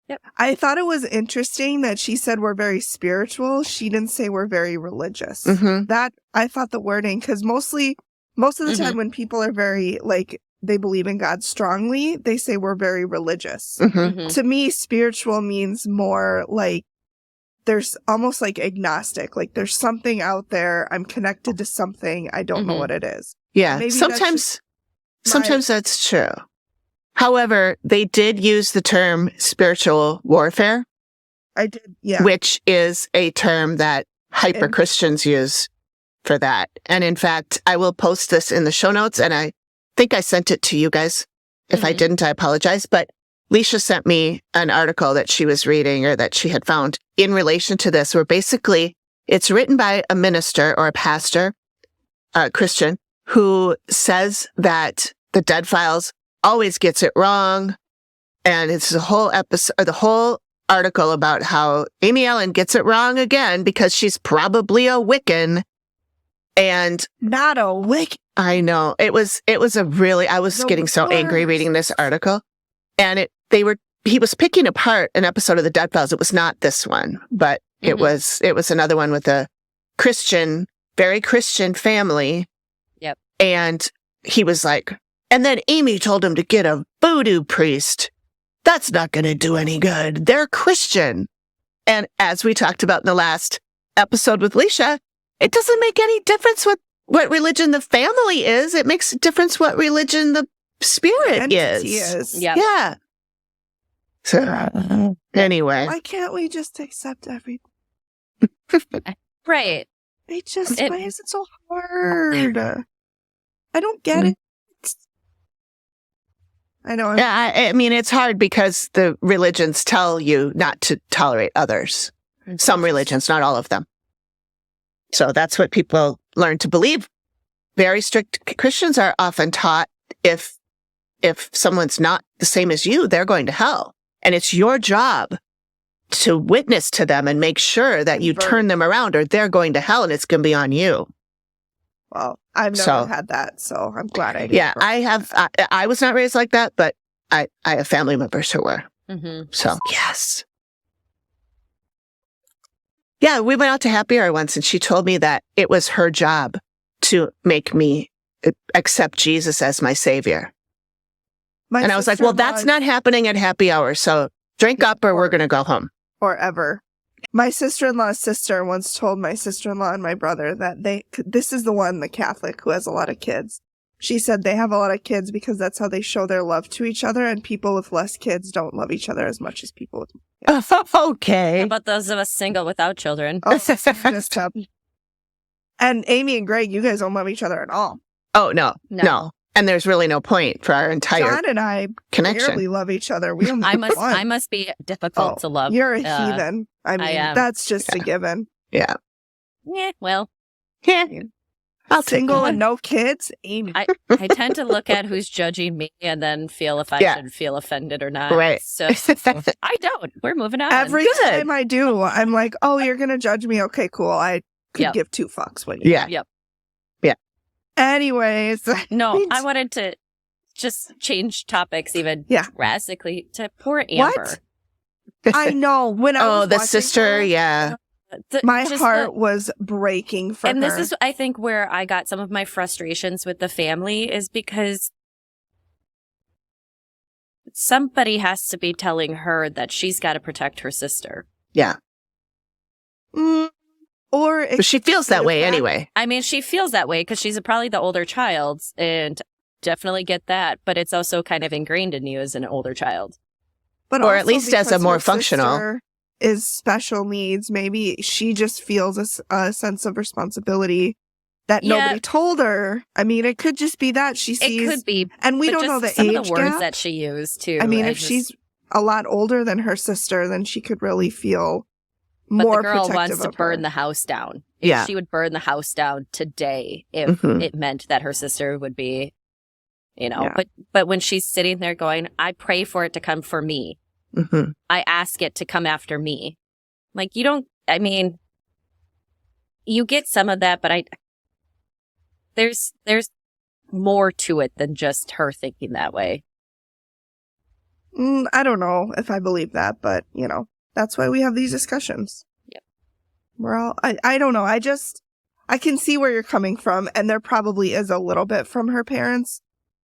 [SPEAKER 2] Yep. I thought it was interesting that she said we're very spiritual. She didn't say we're very religious. That, I thought the wording, because most of the time when people are very, like, they believe in God strongly, they say we're very religious. To me, spiritual means more like there's almost like agnostic. Like there's something out there. I'm connected to something. I don't know what it is.
[SPEAKER 3] Yeah. Maybe sometimes that's true. However, they did use the term spiritual warfare.
[SPEAKER 2] I did. Yeah.
[SPEAKER 3] Which is a term that hyper Christians use for that. And in fact, I will post this in the show notes and I think I sent it to you guys. If I didn't, I apologize. But Leisha sent me an article that she was reading or that she had found in relation to this, where basically it's written by a minister or a pastor, Christian, who says that the Dead Files always gets it wrong. And it's the whole episode, or the whole article about how Amy Allen gets it wrong again because she's probably a Wiccan. And
[SPEAKER 2] not a Wiccan.
[SPEAKER 3] I know. It was a really, I was getting so angry reading this article. And he was picking apart an episode of the Dead Files. It was not this one, but it was another one with a Christian, very Christian family.
[SPEAKER 1] Yep.
[SPEAKER 3] And he was like, and then Amy told him to get a voodoo priest. That's not going to do any good. They're Christian. And as we talked about in the last episode with Leisha, it doesn't make any difference what religion the family is. It makes a difference what religion the spirit is.
[SPEAKER 2] Yep.
[SPEAKER 3] Yeah. So, anyway.
[SPEAKER 2] Why can't we just accept everything?
[SPEAKER 1] Right.
[SPEAKER 2] Why is it so hard? I don't get it. I know.
[SPEAKER 3] Yeah, I mean, it's hard because the religions tell you not to tolerate others. Some religions, not all of them. So that's what people learn to believe. Very strict Christians are often taught if someone's not the same as you, they're going to hell. And it's your job to witness to them and make sure that you turn them around or they're going to hell and it's going to be on you.
[SPEAKER 2] Well, I've never had that, so I'm glad I did.
[SPEAKER 3] Yeah, I have. I was not raised like that, but I have family members who were.
[SPEAKER 1] Mm-hmm.
[SPEAKER 3] So, yes. Yeah, we went out to happy hour once and she told me that it was her job to make me accept Jesus as my savior. And I was like, well, that's not happening at happy hour. So drink up or we're going to go home.
[SPEAKER 2] Or ever. My sister-in-law's sister once told my sister-in-law and my brother that this is the one, the Catholic, who has a lot of kids. She said they have a lot of kids because that's how they show their love to each other, and people with less kids don't love each other as much as people with kids.
[SPEAKER 3] Okay.
[SPEAKER 1] How about those of us single without children?
[SPEAKER 2] Oh, just and Amy and Greg, you guys don't love each other at all.
[SPEAKER 3] Oh, no. And there's really no point for our entire
[SPEAKER 2] John and I
[SPEAKER 3] connection.
[SPEAKER 2] barely love each other. We only
[SPEAKER 1] I
[SPEAKER 2] one.
[SPEAKER 1] must be difficult to love.
[SPEAKER 2] You're a heathen. I mean, that's just a given.
[SPEAKER 3] Yeah.
[SPEAKER 1] Yeah, well.
[SPEAKER 3] Yeah. I'll
[SPEAKER 2] single and no kids, Amy.
[SPEAKER 1] I tend to look at who's judging me and then feel if I should feel offended or not.
[SPEAKER 3] Right.
[SPEAKER 1] So I don't. We're moving on.
[SPEAKER 2] Every time I do, I'm like, oh, you're going to judge me? Okay, cool. I could give two fucks when you.
[SPEAKER 3] Yeah.
[SPEAKER 1] Yep.
[SPEAKER 3] Yeah.
[SPEAKER 2] Anyways.
[SPEAKER 1] No, I wanted to just change topics even drastically to poor Amber.
[SPEAKER 2] What? I know. When I was
[SPEAKER 3] the sister,
[SPEAKER 2] my heart was breaking for her.
[SPEAKER 1] And this is, I think, where I got some of my frustrations with the family is because somebody has to be telling her that she's got to protect her sister.
[SPEAKER 3] Yeah.
[SPEAKER 2] Or
[SPEAKER 3] she feels that way anyway.
[SPEAKER 1] I mean, she feels that way because she's probably the older child, and definitely get that. But it's also kind of ingrained in you as an older child.
[SPEAKER 2] But
[SPEAKER 3] or at least as a more functional.
[SPEAKER 2] Is special needs. Maybe she just feels a sense of responsibility that nobody told her. I mean, it could just be that she sees.
[SPEAKER 1] It could be,
[SPEAKER 2] and we don't know the
[SPEAKER 1] some
[SPEAKER 2] age
[SPEAKER 1] of the words
[SPEAKER 2] gap
[SPEAKER 1] that she used too.
[SPEAKER 2] I mean, if she's a lot older than her sister, then she could really feel more.
[SPEAKER 1] But the girl
[SPEAKER 2] protective
[SPEAKER 1] wants to
[SPEAKER 2] of
[SPEAKER 1] burn
[SPEAKER 2] her.
[SPEAKER 1] the house down.
[SPEAKER 3] Yeah,
[SPEAKER 1] she would burn the house down today if it meant that her sister would be, But when she's sitting there going, "I pray for it to come for me."
[SPEAKER 3] Mm-hmm.
[SPEAKER 1] I ask it to come after me. Like, you don't, I mean, you get some of that, but there's more to it than just her thinking that way.
[SPEAKER 2] I don't know if I believe that, but, that's why we have these discussions.
[SPEAKER 1] Yep.
[SPEAKER 2] I don't know. I can see where you're coming from, and there probably is a little bit from her parents.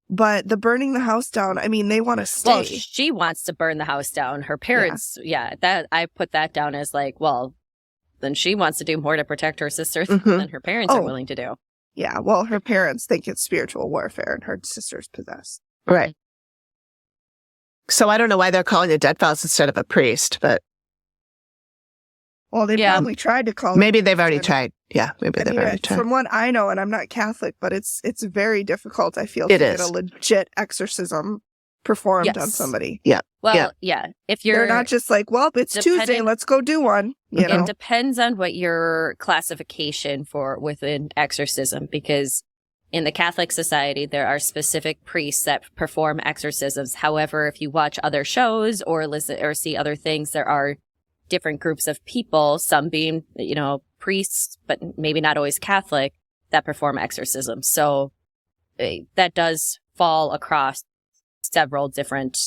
[SPEAKER 2] But the burning the house down, I mean, they want to stay.
[SPEAKER 1] Well, she wants to burn the house down. Her parents, that I put that down as like, well, then she wants to do more to protect her sister than her parents are willing to do.
[SPEAKER 2] Yeah, well, her parents think it's spiritual warfare and her sister's possessed.
[SPEAKER 3] Right. So I don't know why they're calling it dead files instead of a priest, but.
[SPEAKER 2] Well, they probably tried to call
[SPEAKER 3] Maybe they've already tried. Yeah, maybe they've already tried.
[SPEAKER 2] From what I know, and I'm not Catholic, but it's very difficult, I feel, to get a legit exorcism performed on somebody.
[SPEAKER 3] Yeah.
[SPEAKER 1] Well, if you're...
[SPEAKER 2] They're not just like, well, it's Tuesday, let's go do one.
[SPEAKER 1] It depends on what your classification for within exorcism, because in the Catholic Society, there are specific priests that perform exorcisms. However, if you watch other shows or listen or see other things, there are different groups of people, some being, priests, but maybe not always Catholic, that perform exorcisms. So that does fall across several different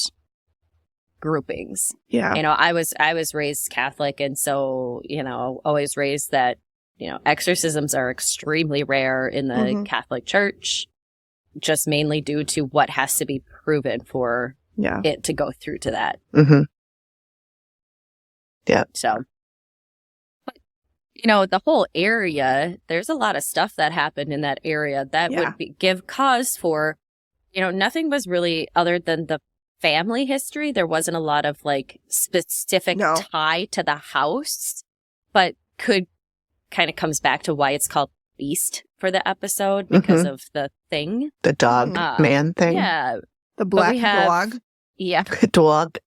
[SPEAKER 1] groupings.
[SPEAKER 2] Yeah.
[SPEAKER 1] I was raised Catholic, and so, always raised that, exorcisms are extremely rare in the Catholic Church, just mainly due to what has to be proven for it to go through to that.
[SPEAKER 3] Mm-hmm. Yeah.
[SPEAKER 1] So, but, the whole area, there's a lot of stuff that happened in that area that would give cause for, nothing was really other than the family history. There wasn't a lot of like specific tie to the house, but kind of comes back to why it's called Beast for the episode because of the thing.
[SPEAKER 3] The dog man thing.
[SPEAKER 1] Yeah.
[SPEAKER 2] The black dog.
[SPEAKER 1] Yeah.
[SPEAKER 3] Dog.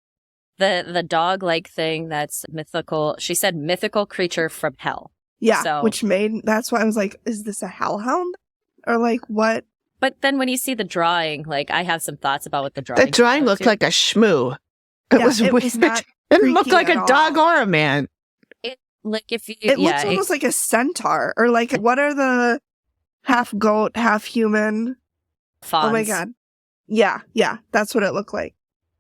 [SPEAKER 1] The dog-like thing that's mythical. She said mythical creature from hell.
[SPEAKER 2] Yeah, that's why I was like, is this a hellhound? Or like what?
[SPEAKER 1] But then when you see the drawing, like I have some thoughts about what the drawing.
[SPEAKER 3] The drawing looked like a shmoo. It was weird. It didn't look like a dog or a man.
[SPEAKER 1] It looks
[SPEAKER 2] almost like a centaur, or like what are the half goat, half human?
[SPEAKER 1] Fawns.
[SPEAKER 2] Oh my god. Yeah, that's what it looked like.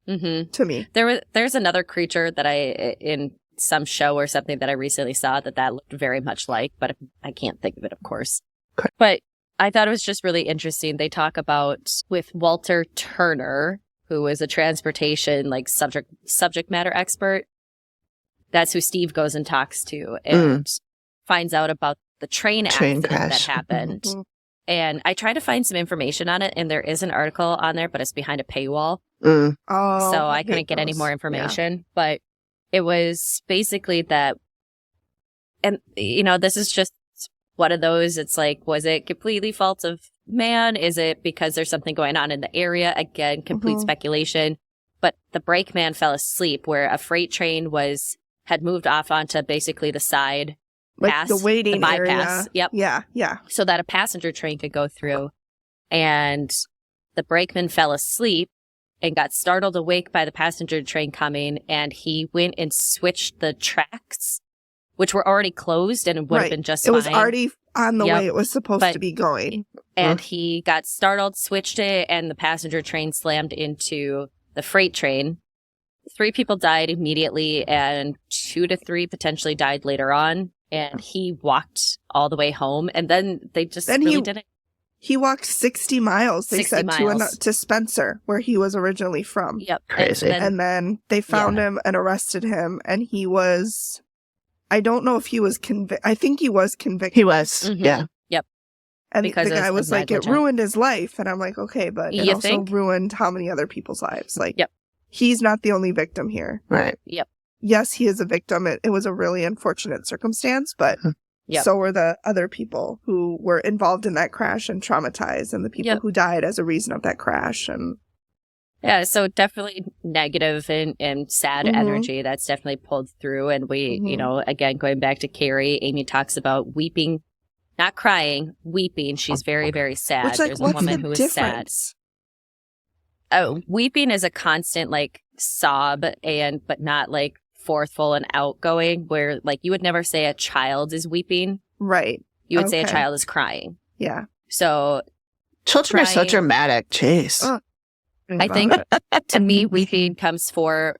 [SPEAKER 2] to me.
[SPEAKER 1] There's another creature that in some show or something that I recently saw that looked very much like, but I can't think of it, of course.
[SPEAKER 3] Okay.
[SPEAKER 1] But I thought it was just really interesting. They talk about with Walter Turner, who is a transportation like subject matter expert. That's who Steve goes and talks to and finds out about the train accident
[SPEAKER 3] crash
[SPEAKER 1] that happened. And I tried to find some information on it, and there is an article on there, but it's behind a paywall.
[SPEAKER 2] Oh,
[SPEAKER 1] So I couldn't get any more information. Yeah. But it was basically that, and, this is just one of those, it's like, was it completely fault of man? Is it because there's something going on in the area? Again, complete speculation. But the brakeman fell asleep where a freight train had moved off onto basically the side.
[SPEAKER 2] Like the waiting
[SPEAKER 1] bypass.
[SPEAKER 2] area.
[SPEAKER 1] Yep.
[SPEAKER 2] Yeah.
[SPEAKER 1] So that a passenger train could go through. And the brakeman fell asleep and got startled awake by the passenger train coming. And he went and switched the tracks, which were already closed, and it would have been just fine.
[SPEAKER 2] It was already on the way it was supposed to be going.
[SPEAKER 1] And he got startled, switched it, and the passenger train slammed into the freight train. 3 people died immediately, and 2 to 3 potentially died later on. And he walked all the way home, and then they just didn't.
[SPEAKER 2] He walked 60 miles, they
[SPEAKER 1] 60
[SPEAKER 2] said,
[SPEAKER 1] miles.
[SPEAKER 2] to Spencer, where he was originally from.
[SPEAKER 1] Yep.
[SPEAKER 3] Crazy.
[SPEAKER 2] And then they found him and arrested him, and he was... I don't know if he was convicted. I think he was convicted.
[SPEAKER 3] He was, yeah.
[SPEAKER 1] Yep.
[SPEAKER 2] And
[SPEAKER 1] because
[SPEAKER 2] the guy was like,
[SPEAKER 1] negligent.
[SPEAKER 2] it ruined his life. And I'm like, okay, but it also ruined how many other people's lives? Like, he's not the only victim here.
[SPEAKER 3] Right.
[SPEAKER 1] Yep.
[SPEAKER 2] Yes, he is a victim. It was a really unfortunate circumstance, but so were the other people who were involved in that crash and traumatized, and the people who died as a reason of that crash. And
[SPEAKER 1] yeah, so definitely negative and sad energy that's definitely pulled through. And we, again, going back to Carrie, Amy talks about weeping, not crying, weeping. She's very, very sad.
[SPEAKER 2] Which, like,
[SPEAKER 1] there's a woman who is sad. Oh, weeping is a constant like sob but not like forceful and outgoing, where like you would never say a child is weeping.
[SPEAKER 2] Right.
[SPEAKER 1] You would say a child is crying.
[SPEAKER 2] Yeah.
[SPEAKER 1] So
[SPEAKER 3] children are so dramatic. Jeez.
[SPEAKER 1] I think to me, weeping comes far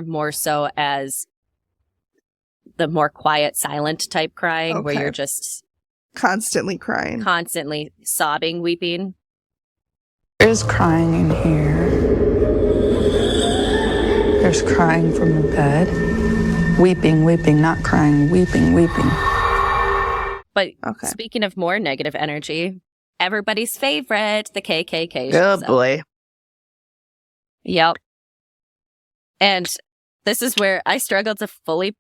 [SPEAKER 1] more so as the more quiet, silent type crying, where you're just
[SPEAKER 2] constantly crying,
[SPEAKER 1] constantly sobbing, weeping.
[SPEAKER 4] There's crying in here. There's crying from the bed. Weeping, weeping, not crying, weeping, weeping.
[SPEAKER 1] But speaking of more negative energy, everybody's favorite, the KKK.
[SPEAKER 3] Oh, boy.
[SPEAKER 1] Yep. And this is where I struggled to fully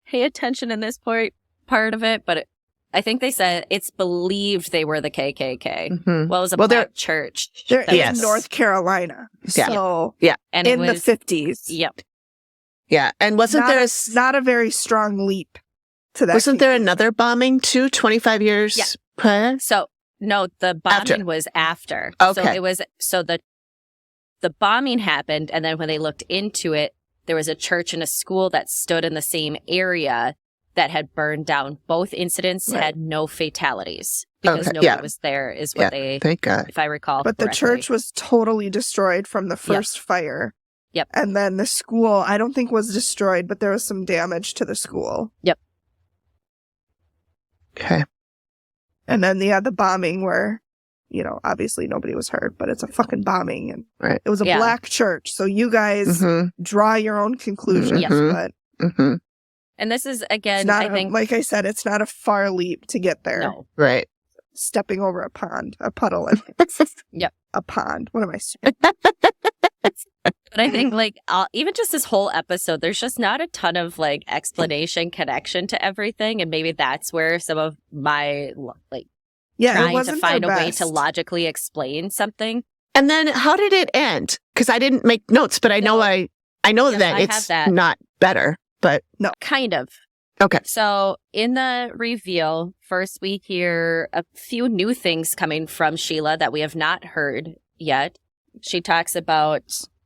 [SPEAKER 1] pay attention in this part of it, but I think they said it's believed they were the KKK.
[SPEAKER 3] Mm-hmm.
[SPEAKER 1] Well, it was a black church.
[SPEAKER 2] They're in North Carolina.
[SPEAKER 3] Yeah.
[SPEAKER 2] So,
[SPEAKER 1] and
[SPEAKER 2] in the 50s.
[SPEAKER 1] Yep.
[SPEAKER 3] Yeah. And wasn't there
[SPEAKER 2] not a very strong leap to that?
[SPEAKER 3] Wasn't there another bombing too, 25 years prior?
[SPEAKER 1] So, no, the bombing was after.
[SPEAKER 3] Okay.
[SPEAKER 1] So it was, the bombing happened, and then when they looked into it, there was a church and a school that stood in the same area that had burned down. Both incidents had no fatalities because nobody was there, is what they,
[SPEAKER 3] thank God.
[SPEAKER 1] if I recall
[SPEAKER 2] But
[SPEAKER 1] correctly.
[SPEAKER 2] the church was totally destroyed from the first fire.
[SPEAKER 1] Yep.
[SPEAKER 2] And then the school, I don't think was destroyed, but there was some damage to the school.
[SPEAKER 1] Yep.
[SPEAKER 3] Okay.
[SPEAKER 2] And then they had the bombing where, obviously nobody was hurt, but it's a fucking bombing. And it was a black church. So you guys draw your own conclusions. But
[SPEAKER 1] and this is, again,
[SPEAKER 2] I
[SPEAKER 1] think...
[SPEAKER 2] like I said, it's not a far leap to get there.
[SPEAKER 1] No.
[SPEAKER 3] Right.
[SPEAKER 2] Stepping over a puddle.
[SPEAKER 1] Yep.
[SPEAKER 2] A pond. What am I saying?
[SPEAKER 1] But I think, like, even just this whole episode, there's just not a ton of, like, explanation, connection to everything. And maybe that's where some of my, like, trying to find a way to logically explain something.
[SPEAKER 3] And then how did it end? Because I didn't make notes, but I know that it's not better, but
[SPEAKER 2] no,
[SPEAKER 1] kind of.
[SPEAKER 3] Okay.
[SPEAKER 1] So in the reveal, first we hear a few new things coming from Sheila that we have not heard yet. She talks about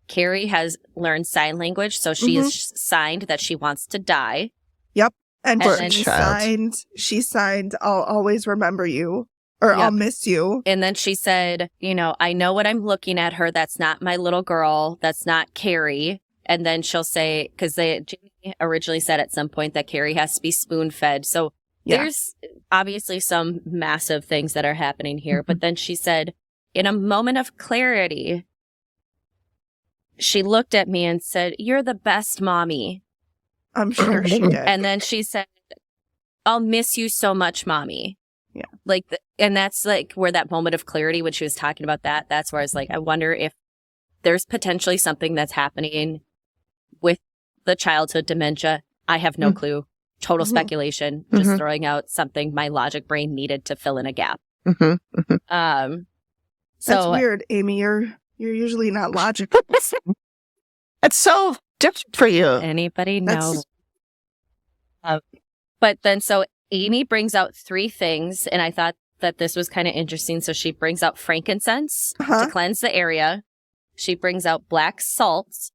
[SPEAKER 1] Carrie has learned sign language, so she has signed that she wants to die.
[SPEAKER 2] Yep. And
[SPEAKER 3] then
[SPEAKER 2] she signed, I'll always remember you. Or
[SPEAKER 1] Yep.
[SPEAKER 2] I'll miss you.
[SPEAKER 1] And then she said, I know what I'm looking at her. That's not my little girl. That's not Carrie. And then she'll say, because Jamie originally said at some point that Carrie has to be spoon fed. So there's obviously some massive things that are happening here. But then she said, in a moment of clarity, she looked at me and said, "You're the best mommy."
[SPEAKER 2] I'm sure she did.
[SPEAKER 1] And then she said, "I'll miss you so much, mommy."
[SPEAKER 2] Yeah.
[SPEAKER 1] And that's like where that moment of clarity, when she was talking about that, that's where I was like, I wonder if there's potentially something that's happening with the childhood dementia. I have no clue. Total speculation. Just throwing out something my logic brain needed to fill in a gap.
[SPEAKER 2] That's weird, Amy. You're usually not logical.
[SPEAKER 3] That's so different for you.
[SPEAKER 1] Anybody know? But then so Amy brings out 3 things, and I thought that this was kind of interesting. So she brings out frankincense to cleanse the area. She brings out black salt,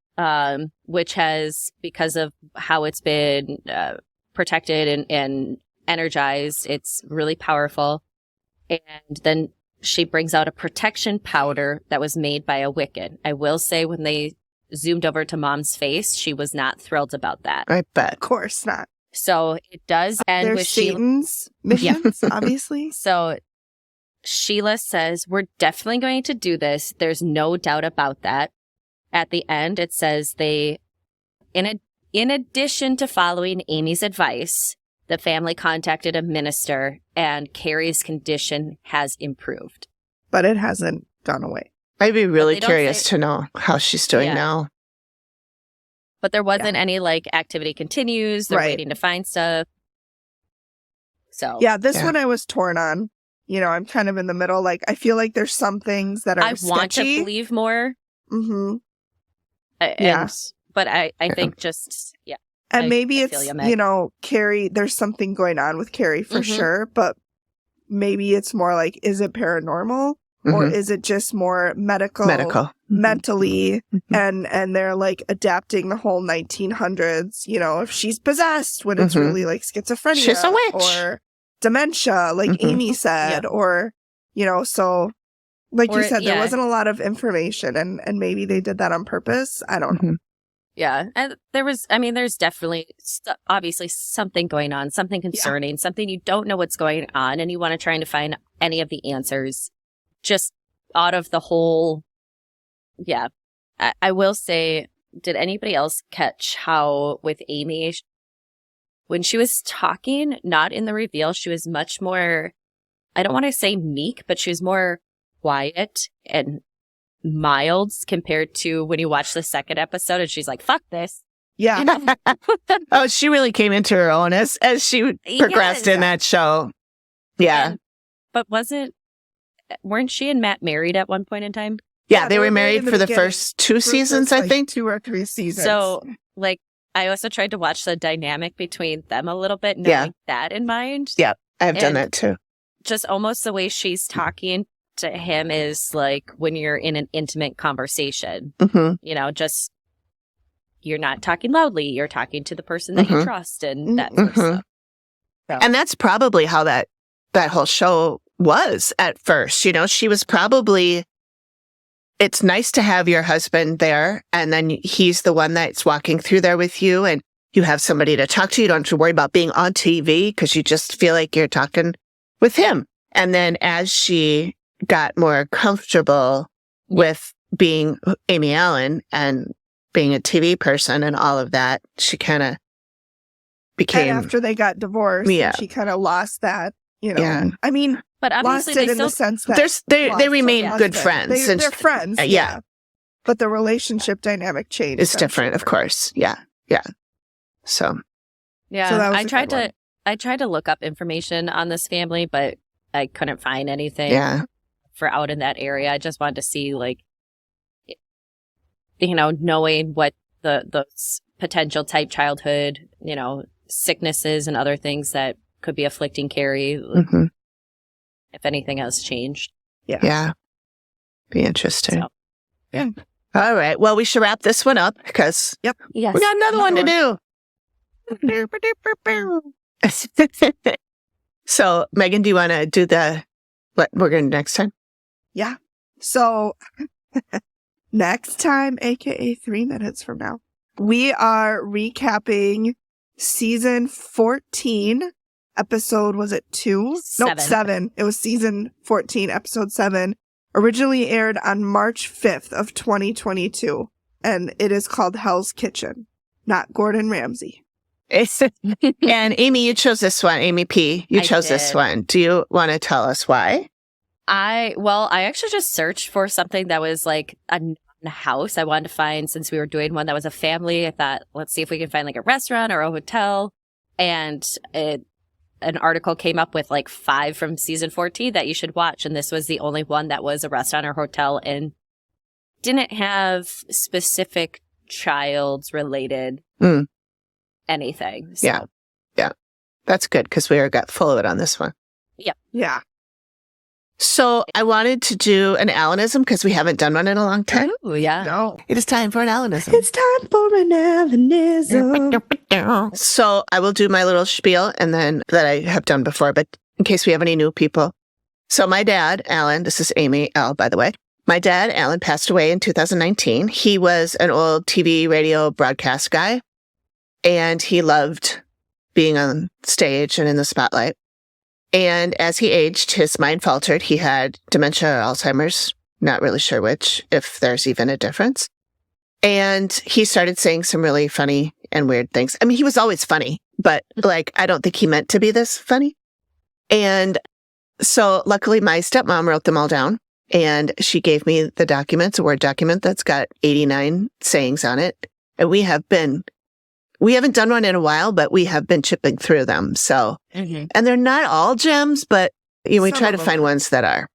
[SPEAKER 1] which has, because of how it's been protected and energized, it's really powerful. And then she brings out a protection powder that was made by a Wiccan. I will say, when they zoomed over to Mom's face, she was not thrilled about that.
[SPEAKER 3] I bet.
[SPEAKER 2] Of course not.
[SPEAKER 1] So it does end
[SPEAKER 2] They're
[SPEAKER 1] with
[SPEAKER 2] Satan's missions, obviously.
[SPEAKER 1] So Sheila says, "We're definitely going to do this. There's no doubt about that." At the end, it says in addition to following Amy's advice, the family contacted a minister and Carrie's condition has improved.
[SPEAKER 2] But it hasn't gone away.
[SPEAKER 3] I'd be really curious to know how she's doing now.
[SPEAKER 1] But there wasn't any activity continues. They're waiting to find stuff. So
[SPEAKER 2] this one I was torn on. I'm kind of in the middle. I feel like there's some things that are sketchy.
[SPEAKER 1] Want to believe more.
[SPEAKER 2] Mm-hmm.
[SPEAKER 1] But I think just,
[SPEAKER 2] And maybe it's, Carrie, there's something going on with Carrie for sure. But maybe it's more is it paranormal? Or is it just more medical. Mentally, and they're adapting the whole 1900s, if she's possessed when it's really schizophrenia.
[SPEAKER 3] She's a witch.
[SPEAKER 2] Or dementia, Amy said, or, so you said, there wasn't a lot of information and maybe they did that on purpose. I don't know.
[SPEAKER 1] Yeah. And there's definitely obviously something going on, something concerning, something you don't know what's going on, and you want to try to find any of the answers just out of the whole. Yeah. I will say, did anybody else catch how with Amy, when she was talking, not in the reveal, she was much more, I don't want to say meek, but she was more quiet and mild compared to when you watch the second episode and she's like, "Fuck this."
[SPEAKER 2] Yeah.
[SPEAKER 3] Oh, she really came into her own as she progressed in that show. Yeah.
[SPEAKER 1] But weren't she and Matt married at one point in time?
[SPEAKER 3] Yeah, they were married for the first 2 seasons, I think.
[SPEAKER 2] 2 or 3 seasons.
[SPEAKER 1] So, I also tried to watch the dynamic between them a little bit, knowing that in mind.
[SPEAKER 3] Yeah, I've done that too.
[SPEAKER 1] Just almost the way she's talking to him is when you're in an intimate conversation. Just you're not talking loudly. You're talking to the person that you trust and that sort of stuff. So.
[SPEAKER 3] And that's probably how that whole show was at first. She was probably, it's nice to have your husband there, and then he's the one that's walking through there with you, and you have somebody to talk to. You don't have to worry about being on TV because you just feel like you're talking with him. And then as she got more comfortable with being Amy Allen and being a TV person and all of that, she kind of became...
[SPEAKER 2] And after they got divorced, she kind of lost that, I mean...
[SPEAKER 1] But obviously,
[SPEAKER 2] lost it in the sense that
[SPEAKER 3] they remain good friends.
[SPEAKER 2] They're friends.
[SPEAKER 3] Yeah.
[SPEAKER 2] But the relationship dynamic changed.
[SPEAKER 3] It's different, of course. Yeah. Yeah. So.
[SPEAKER 1] Yeah. So I tried to look up information on this family, but I couldn't find anything for out in that area. I just wanted to see, knowing what the potential type childhood, sicknesses and other things that could be afflicting Carrie. If anything has changed.
[SPEAKER 3] Yeah. Be interesting.
[SPEAKER 1] So.
[SPEAKER 2] Yeah.
[SPEAKER 3] All right. Well, we should wrap this one up because
[SPEAKER 1] Yes.
[SPEAKER 3] we got another one to do. So, Megan, do you want to do the What we're going to next time?
[SPEAKER 2] Yeah. So next time, aka 3 minutes from now, we are recapping season 14, episode, was it 2? Nope, 7. It was season 14, episode 7. Originally aired on March 5th of 2022. And it is called Hell's Kitchen, not Gordon Ramsay.
[SPEAKER 3] And Amy, you chose this one. Amy P., you chose this one. Do you want to tell us why?
[SPEAKER 1] I actually just searched for something that was like a house. I wanted to find, since we were doing one that was a family, I thought, let's see if we can find like a restaurant or a hotel. And an article came up with like 5 from season 14 that you should watch. And this was the only one that was a restaurant or hotel and didn't have specific child's related anything. So.
[SPEAKER 3] Yeah. That's good because we got full of it on this one.
[SPEAKER 2] Yeah.
[SPEAKER 3] So I wanted to do an Alanism because we haven't done one in a long time.
[SPEAKER 1] Oh, yeah.
[SPEAKER 2] No.
[SPEAKER 3] It is time for an Alanism.
[SPEAKER 2] It's time for an Alanism.
[SPEAKER 3] So I will do my little spiel and then that I have done before, but in case we have any new people. So my dad, Alan, this is Amy L, by the way. My dad, Alan, passed away in 2019. He was an old TV, radio broadcast guy, and he loved being on stage and in the spotlight. And as he aged, his mind faltered. He had dementia or Alzheimer's, not really sure which, if there's even a difference. And he started saying some really funny and weird things. I mean, he was always funny, but like, I don't think he meant to be this funny. And so luckily my stepmom wrote them all down and she gave me the documents, a Word document that's got 89 sayings on it. And we haven't done one in a while, but we have been chipping through them. So, and they're not all gems, but we try to find ones that are.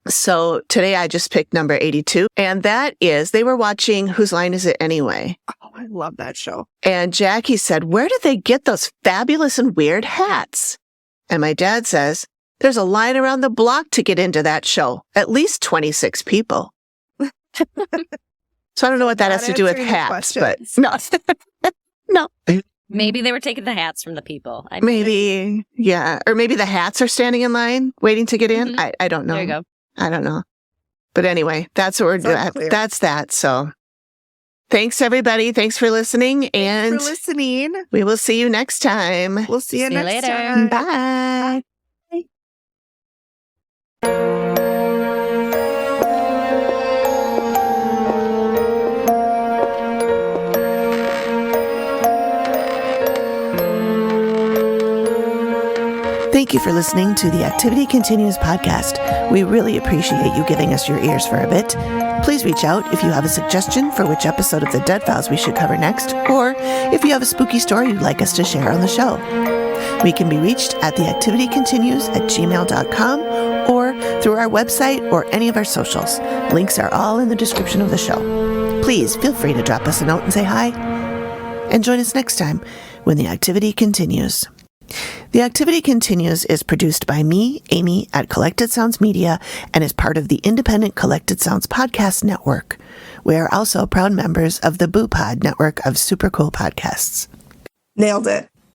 [SPEAKER 3] So today I just picked number 82. And that is, they were watching Whose Line Is It Anyway?
[SPEAKER 2] Oh, I love that show.
[SPEAKER 3] And Jackie said, where did they get those fabulous and weird hats? And my dad says, there's a line around the block to get into that show. At least 26 people. So I don't know what that has to do with hats, but no. No.
[SPEAKER 1] Maybe they were taking the hats from the people.
[SPEAKER 3] Maybe, yeah. Or maybe the hats are standing in line waiting to get in. I don't know.
[SPEAKER 1] There you go.
[SPEAKER 3] I don't know. But anyway, that's what we're doing. That's that. So thanks, everybody. Thanks for listening. And
[SPEAKER 2] Thanks for listening.
[SPEAKER 3] We will see you next time.
[SPEAKER 2] We'll see you next
[SPEAKER 1] later.
[SPEAKER 2] time.
[SPEAKER 3] Bye. Thank you for listening to the Activity Continues podcast. We really appreciate you giving us your ears for a bit. Please reach out if you have a suggestion for which episode of the Dead Files we should cover next, or if you have a spooky story you'd like us to share on the show. We can be reached at theactivitycontinues@gmail.com or through our website or any of our socials. Links are all in the description of the show. Please feel free to drop us a note and say hi. And join us next time when the activity continues. The Activity Continues is produced by me, Amy, at Collected Sounds Media, and is part of the independent Collected Sounds podcast network. We are also proud members of the Boo Pod network of super cool podcasts.
[SPEAKER 2] Nailed it.